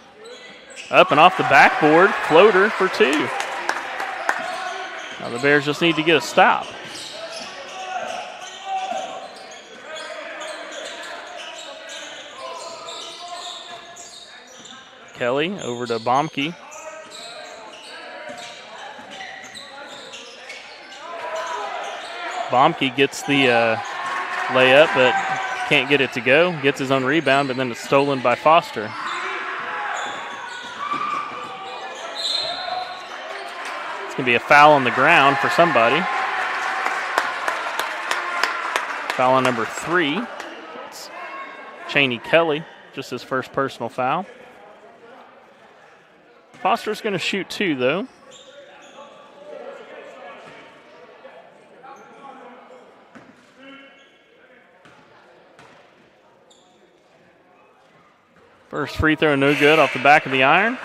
up and off the backboard, floater for 2. Now the Bears just need to get a stop. Kelly over to Baumke. Baumke gets the layup, but can't get it to go. Gets his own rebound, but then it's stolen by Foster. It's going to be a foul on the ground for somebody. Foul on number 3. It's Chaney Kelly, just his first personal foul. Foster's going to shoot 2, though. First free throw, no good, off the back of the iron.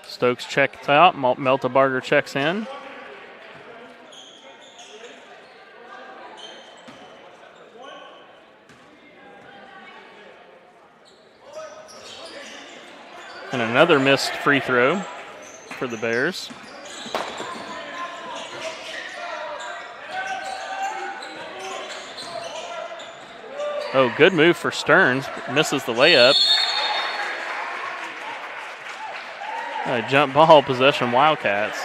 Stokes checks out. Meltebarger checks in. And another missed free throw for the Bears. Oh, good move for Stearns. Misses the layup. Jump ball possession, Wildcats.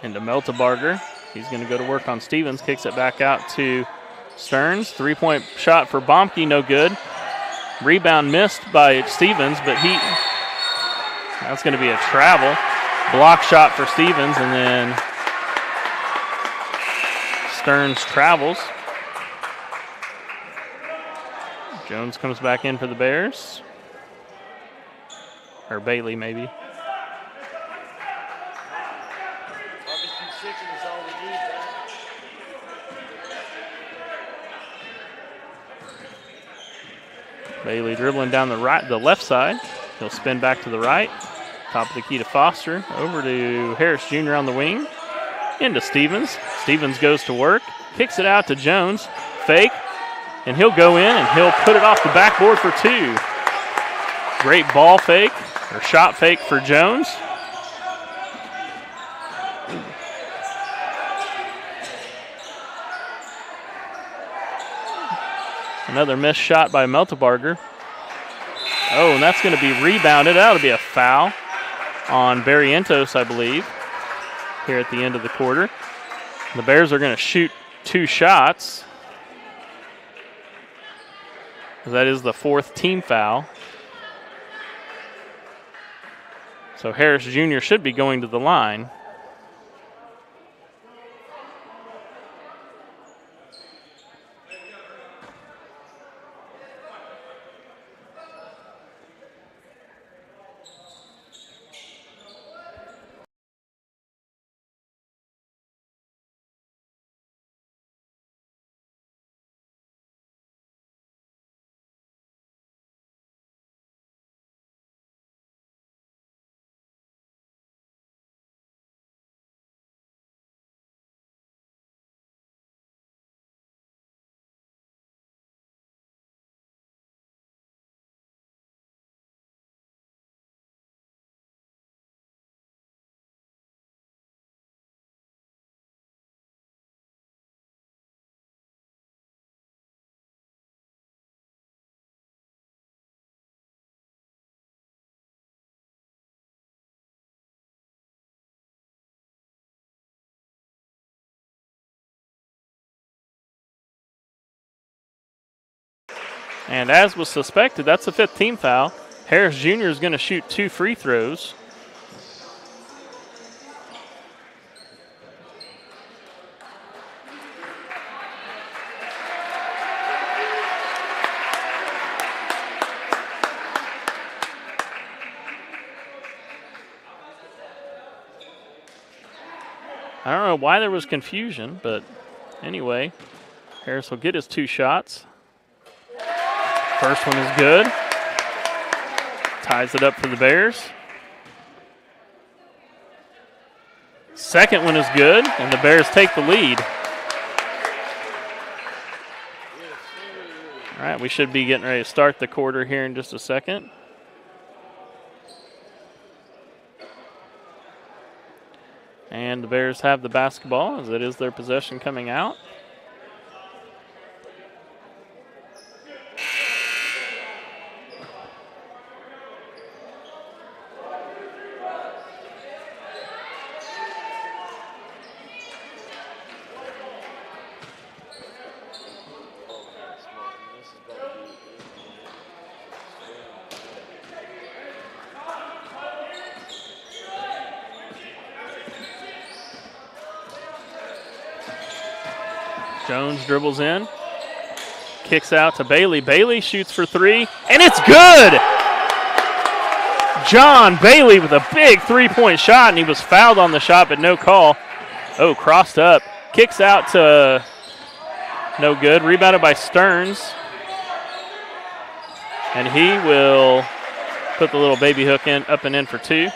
Into Meltebarger. He's going to go to work on Stevens. Kicks it back out to Stearns. 3-point shot for Baumke, no good. Rebound missed by Stevens, but that's going to be a travel. Block shot for Stevens, and then Stearns travels. Jones comes back in for the Bears. Or Bailey, maybe. Bailey dribbling down the left side. He'll spin back to the right. Top of the key to Foster. Over to Harris Jr. on the wing. Into Stevens. Stevens goes to work. Kicks it out to Jones. Fake. And he'll go in and he'll put it off the backboard for 2. Great ball fake or shot fake for Jones. Another missed shot by Meltebarger. Oh, and that's going to be rebounded. That'll be a foul on Barrientos, I believe, here at the end of the quarter. The Bears are going to shoot 2 shots. That is the 4th team foul. So Harris Jr. should be going to the line. And as was suspected, that's the 5th team foul. Harris Jr. is going to shoot 2 free throws. I don't know why there was confusion, but anyway, Harris will get his 2 shots. First one is good. Ties it up for the Bears. Second one is good, and the Bears take the lead. All right, we should be getting ready to start the quarter here in just a second. And the Bears have the basketball as it is their possession coming out. Jones dribbles in, kicks out to Bailey. Bailey shoots for 3, and it's good! John Bailey with a big 3-point shot, and he was fouled on the shot, but no call. Oh, crossed up. Kicks out to no good. Rebounded by Stearns. And he will put the little baby hook in, up and in for 2.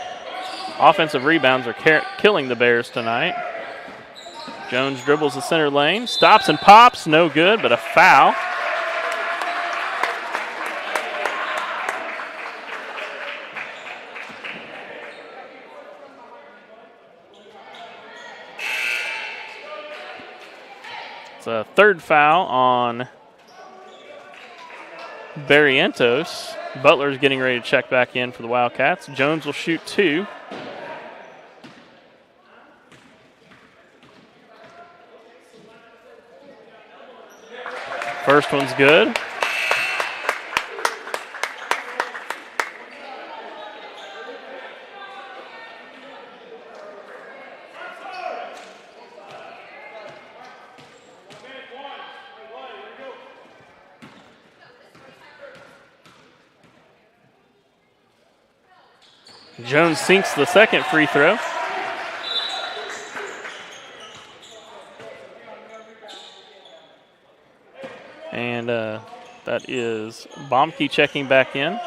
Offensive rebounds are killing the Bears tonight. Jones dribbles the center lane, stops and pops, no good, but a foul. It's a 3rd foul on Barrientos. Butler's getting ready to check back in for the Wildcats. Jones will shoot 2. First one's good. Jones sinks the second free throw. And that is Baumke checking back in.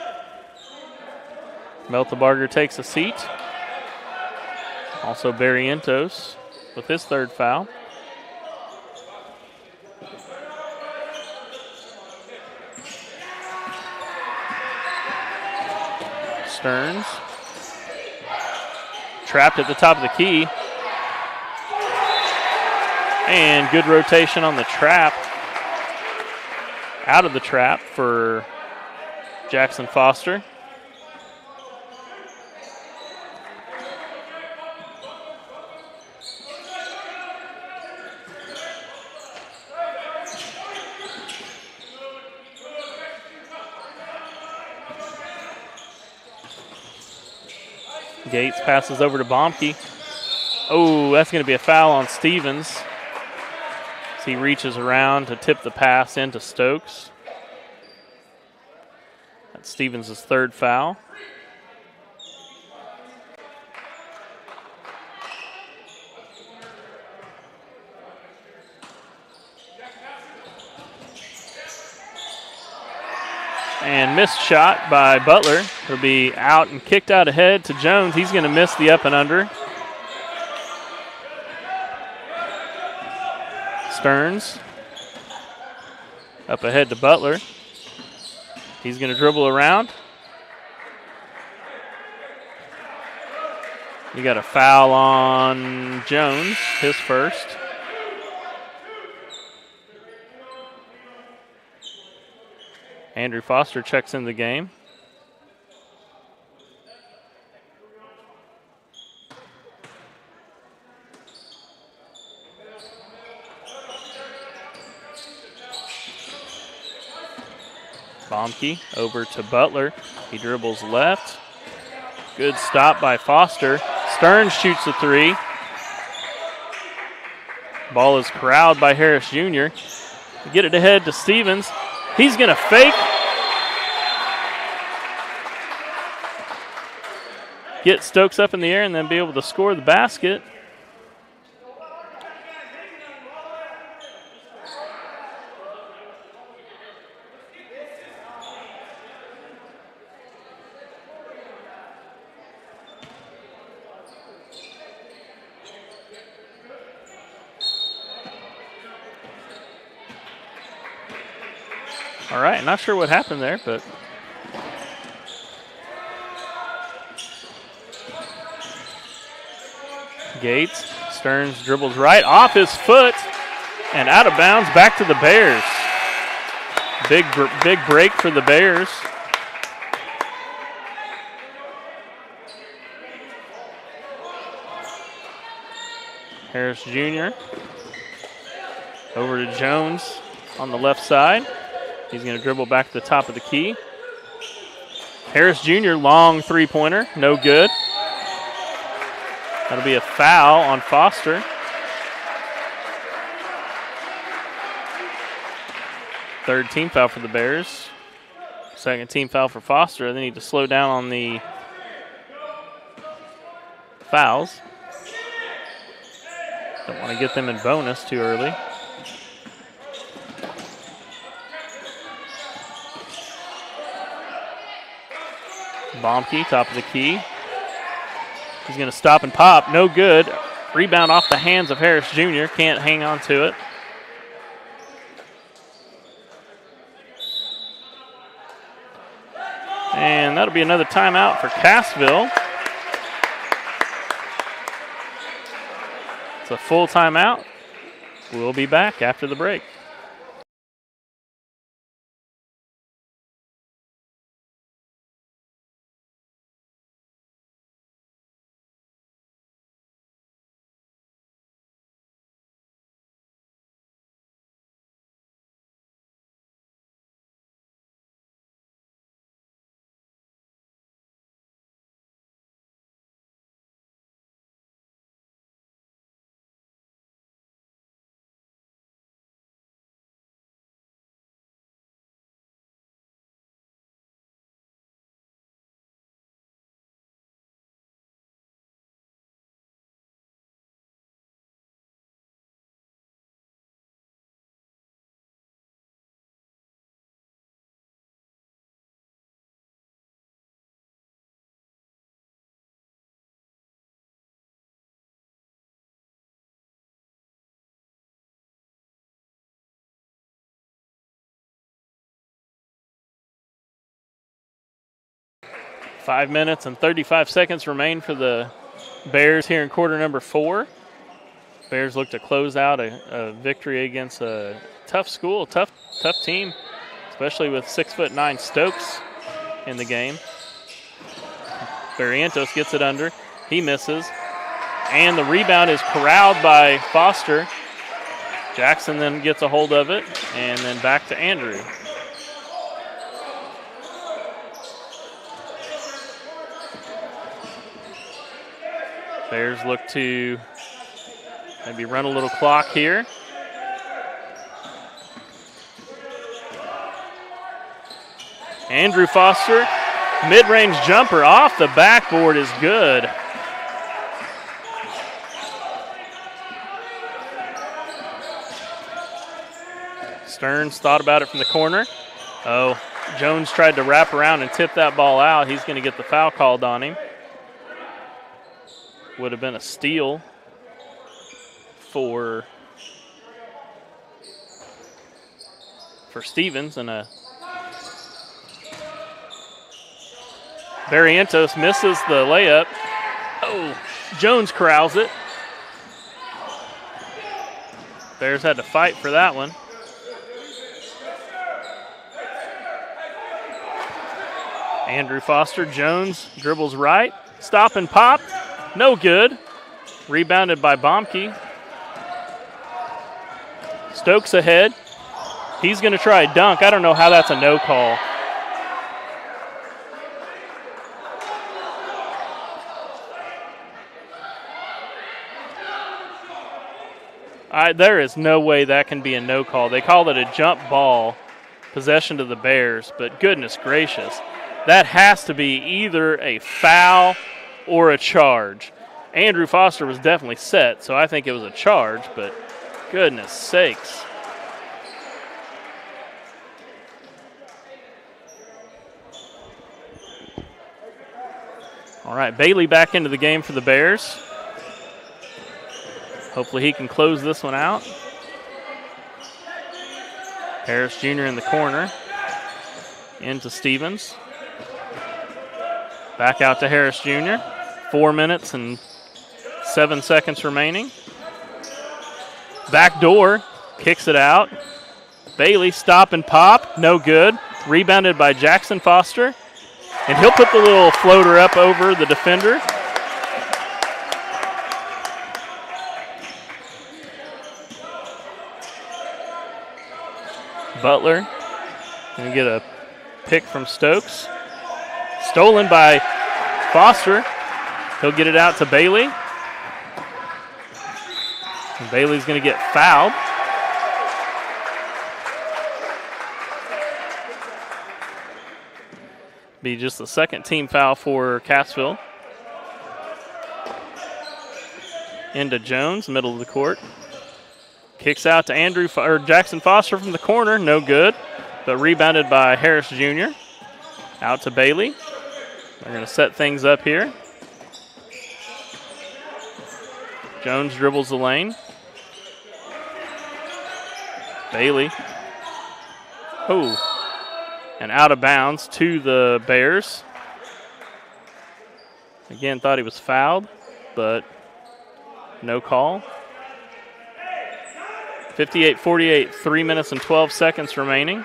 Meltebarger takes a seat. Also Barrientos with his 3rd foul. Stearns. Trapped at the top of the key. And good rotation on the trap. Out of the trap for Jackson Foster. Gates passes over to Baumke. Oh, that's going to be a foul on Stevens. As he reaches around to tip the pass into Stokes. That's Stevens' 3rd foul. And missed shot by Butler. He'll be out and kicked out ahead to Jones. He's going to miss the up and under. Stearns up ahead to Butler. He's going to dribble around. You got a foul on Jones, his first. Andrew Foster checks in the game. Baumke over to Butler. He dribbles left. Good stop by Foster. Stearns shoots a 3. Ball is corralled by Harris Jr. Get it ahead to Stevens. He's going to fake. Get Stokes up in the air and then be able to score the basket. All right, not sure what happened there, but Gates, Stearns dribbles right off his foot and out of bounds back to the Bears. Big break for the Bears. Harris Jr. over to Jones on the left side. He's going to dribble back to the top of the key. Harris Jr. long three-pointer, no good. That'll be a foul on Foster. Third team foul for the Bears. Second team foul for Foster. They need to slow down on the fouls. Don't want to get them in bonus too early. Baumke, top of the key. He's going to stop and pop. No good. Rebound off the hands of Harris Jr. Can't hang on to it. And that'll be another timeout for Cassville. It's a full timeout. We'll be back after the break. Five minutes and 35 seconds remain for the Bears here in quarter number 4. Bears look to close out a victory against a tough school, tough team, especially with 6'9" Stokes in the game. Barrientos gets it under. He misses. And the rebound is corralled by Foster. Jackson then gets a hold of it, and then back to Andrew. Bears look to maybe run a little clock here. Andrew Foster, mid-range jumper off the backboard is good. Stearns thought about it from the corner. Oh, Jones tried to wrap around and tip that ball out. He's going to get the foul called on him. Would have been a steal for Stevens, and a Barrientos misses the layup. Oh, Jones corrals it. Bears had to fight for that one. Andrew Foster, Jones dribbles right, stop and pop. No good. Rebounded by Baumke. Stokes ahead. He's going to try a dunk. I don't know how that's a no call. There is no way that can be a no call. They called it a jump ball, possession to the Bears, but goodness gracious. That has to be either a foul or a charge. Andrew Foster was definitely set, so I think it was a charge, but goodness sakes. All right, Bailey back into the game for the Bears. Hopefully he can close this one out. Harris Jr. in the corner. Into Stevens. Back out to Harris Jr. 4 minutes and 7 seconds remaining. Back door, kicks it out. Bailey, stop and pop, no good. Rebounded by Jackson Foster. And he'll put the little floater up over the defender. Butler gonna get a pick from Stokes. Stolen by Foster. He'll get it out to Bailey. And Bailey's gonna get fouled. Be just the second team foul for Cassville. Into Jones, middle of the court. Kicks out to Jackson Foster from the corner, no good, but rebounded by Harris Jr. Out to Bailey. They're going to set things up here. Jones dribbles the lane. Bailey. Oh, and out of bounds to the Bears. Again, thought he was fouled, but no call. 58-48, 3 minutes and 12 seconds remaining.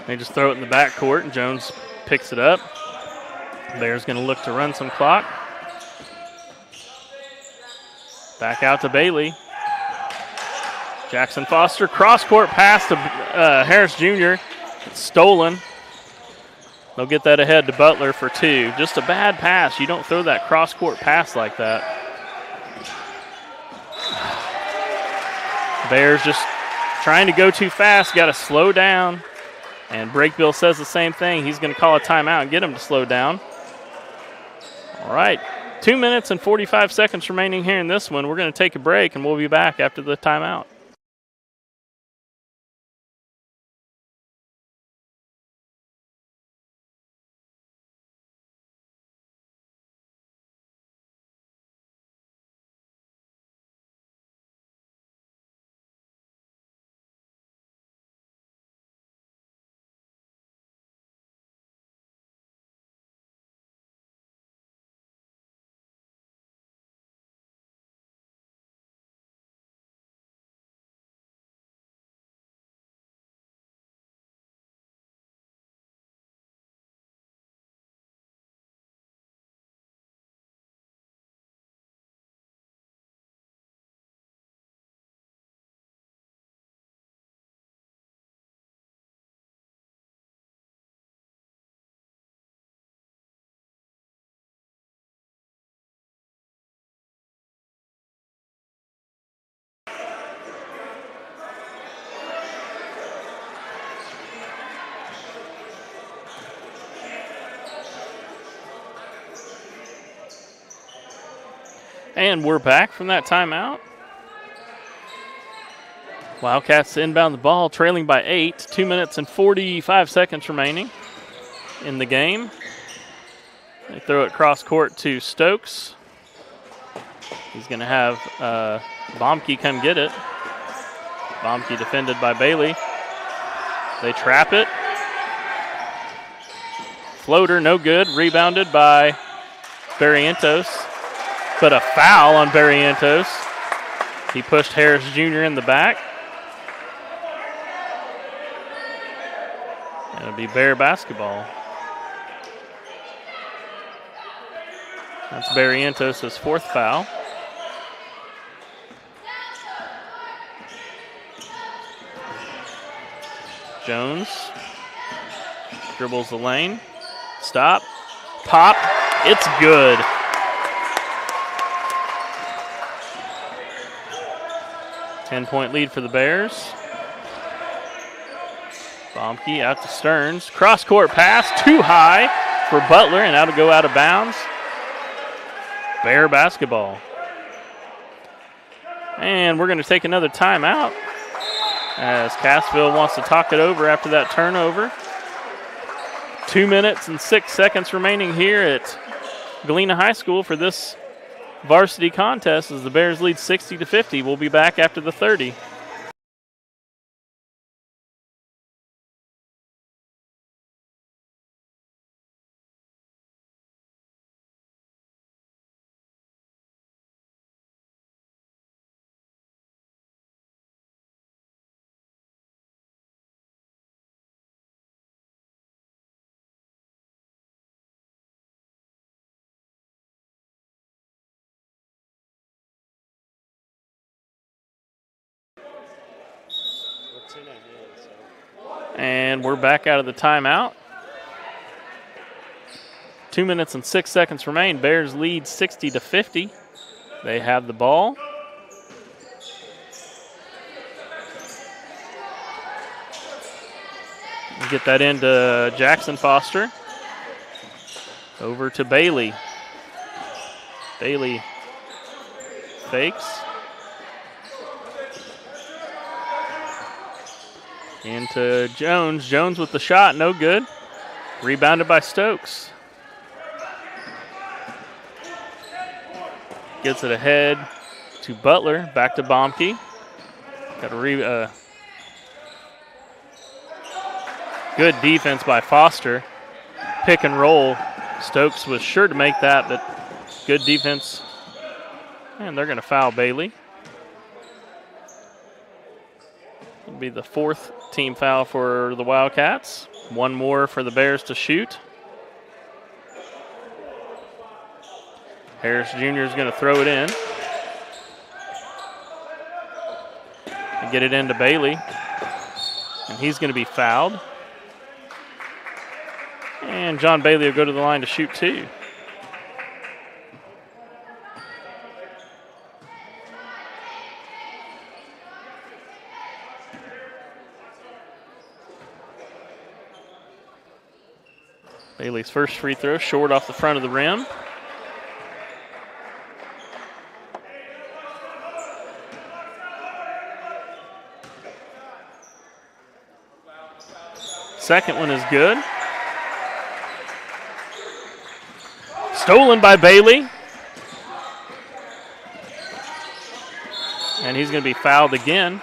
They just throw it in the backcourt, and Jones picks it up. Bears going to look to run some clock. Back out to Bailey. Jackson Foster, cross-court pass to Harris Jr. It's stolen. They'll get that ahead to Butler for 2. Just a bad pass. You don't throw that cross-court pass like that. Bears just trying to go too fast. Got to slow down. And Brakebill says the same thing. He's going to call a timeout and get him to slow down. All right. 2 minutes and 45 seconds remaining here in this one. We're going to take a break, and we'll be back after the timeout. And we're back from that timeout. Wildcats inbound the ball, trailing by 8. 2 minutes and 45 seconds remaining in the game. They throw it cross court to Stokes. He's going to have Baumke come get it. Baumke defended by Bailey. They trap it. Floater, no good. Rebounded by Barrientos. But a foul on Barrientos. He pushed Harris Jr. in the back. And it'll be Bear basketball. That's Barrientos' 4th foul. Jones dribbles the lane. Stop. Pop. It's good. Ten-point lead for the Bears. Baumke out to Stearns. Cross-court pass, too high for Butler, and that'll go out of bounds. Bear basketball. And we're going to take another timeout as Cassville wants to talk it over after that turnover. 2 minutes and 6 seconds remaining here at Galena High School for this varsity contest as the Bears lead 60-50. We'll be back after the 30. And we're back out of the timeout. 2 minutes and 6 seconds remain. Bears lead 60-50. They have the ball. Get that into Jackson Foster. Over to Bailey. Bailey fakes. Into Jones. Jones with the shot, no good. Rebounded by Stokes. Gets it ahead to Butler. Back to Baumke. Got a good defense by Foster. Pick and roll. Stokes was sure to make that, but good defense. And they're going to foul Bailey. It'll be the 4th team foul for the Wildcats. One more for the Bears to shoot. Harris Jr. is going to throw it in. And get it into Bailey. And he's going to be fouled. And John Bailey will go to the line to shoot 2. Bailey's first free throw, short off the front of the rim. Second one is good. Stolen by Bailey. And he's going to be fouled again.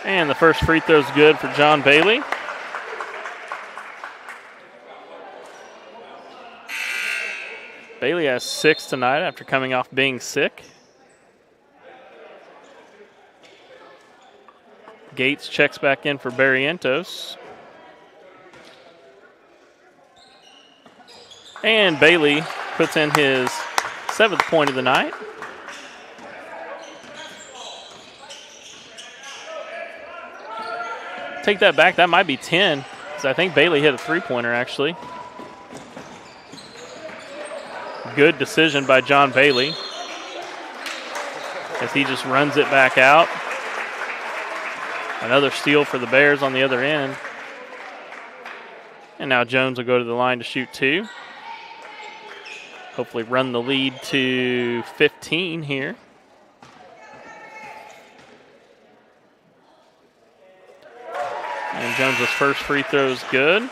And the first free throw is good for John Bailey. Bailey has 6 tonight after coming off being sick. Gates checks back in for Barrientos. And Bailey puts in his 7th point of the night. Take that back, that might be 10, because I think Bailey hit a 3-pointer actually. Good decision by John Bailey as he just runs it back out. Another steal for the Bears on the other end. And now Jones will go to the line to shoot 2. Hopefully run the lead to 15 here. And Jones' first free throw is good.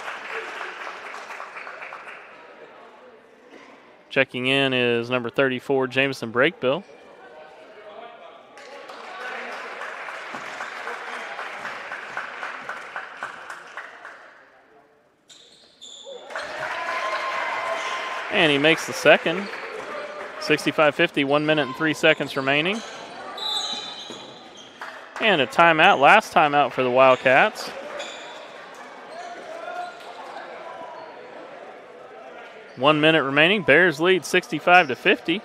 Checking in is number 34, Jameson Brakebill. And he makes the second. 65-50, 1 minute and 3 seconds remaining. And a timeout, last timeout for the Wildcats. One minute remaining. Bears lead 65-50.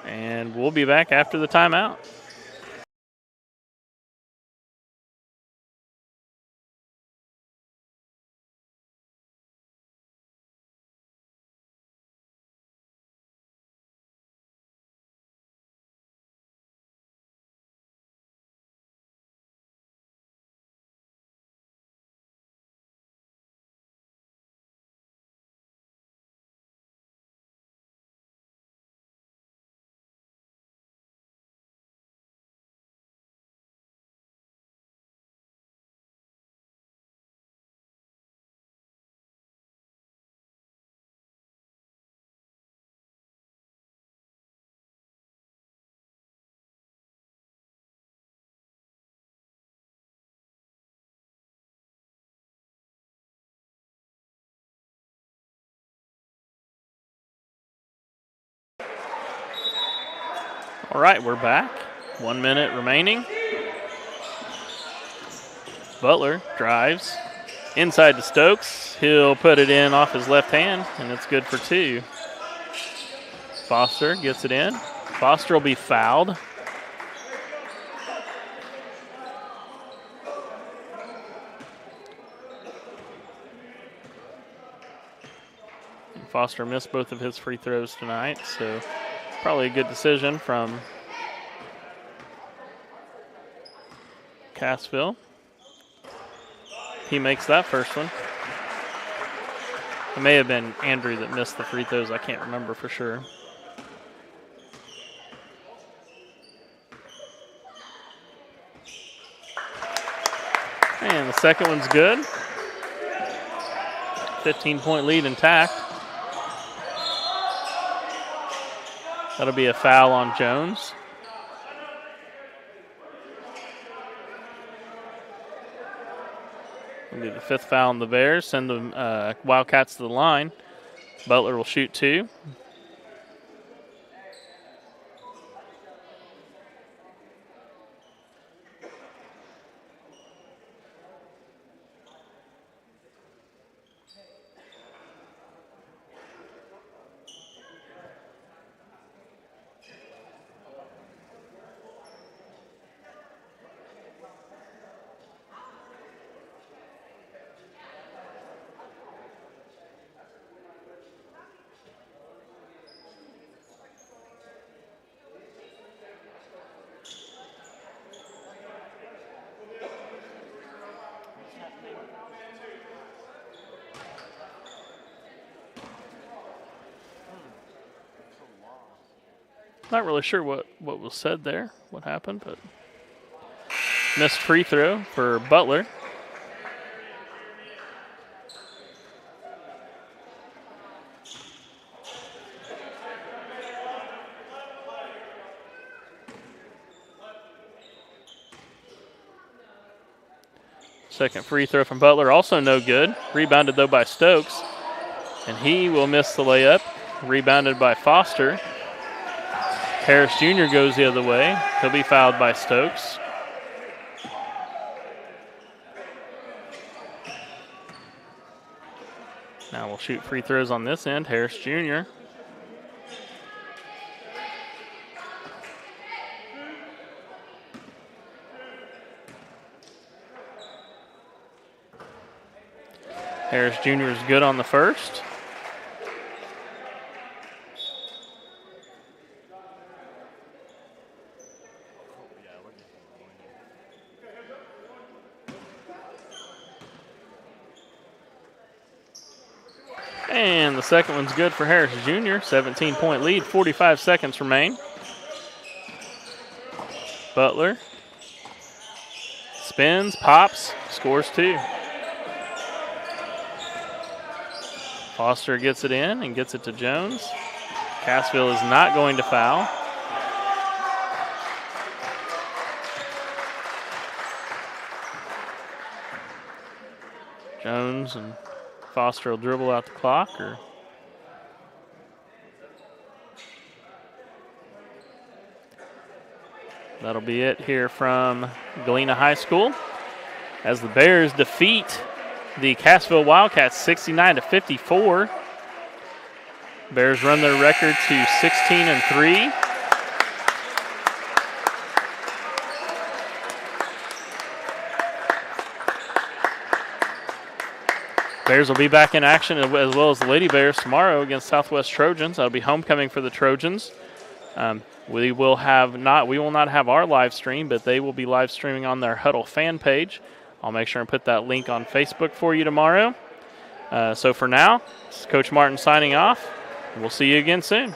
And we'll be back after the timeout. All right, we're back. 1 minute remaining. Butler drives inside to Stokes. He'll put it in off his left hand, and it's good for 2. Foster gets it in. Foster will be fouled. And Foster missed both of his free throws tonight, so probably a good decision from Cassville. He makes that first one. It may have been Andrew that missed the free throws. I can't remember for sure. And the second one's good. 15-point lead intact. That'll be a foul on Jones. It'll be the 5th foul on the Bears. Send the Wildcats to the line. Butler will shoot 2. Not really sure what was said there, what happened, but missed free throw for Butler. Second free throw from Butler, also no good. Rebounded, though, by Stokes. And he will miss the layup. Rebounded by Foster. Harris Jr. goes the other way. He'll be fouled by Stokes. Now we'll shoot free throws on this end. Harris Jr. Harris Jr. is good on the first. And the second one's good for Harris Jr. 17-point lead, 45 seconds remain. Butler spins, pops, scores 2. Foster gets it in and gets it to Jones. Cassville is not going to foul. Jones and Foster will dribble out the clock. That'll be it here from Galena High School as the Bears defeat the Cassville Wildcats 69-54. Bears run their record to 16-3. Bears will be back in action as well as the Lady Bears tomorrow against Southwest Trojans. That'll be homecoming for the Trojans. We will not have our live stream, but they will be live streaming on their Huddle fan page. I'll make sure and put that link on Facebook for you tomorrow. So for now, this is Coach Martin signing off. We'll see you again soon.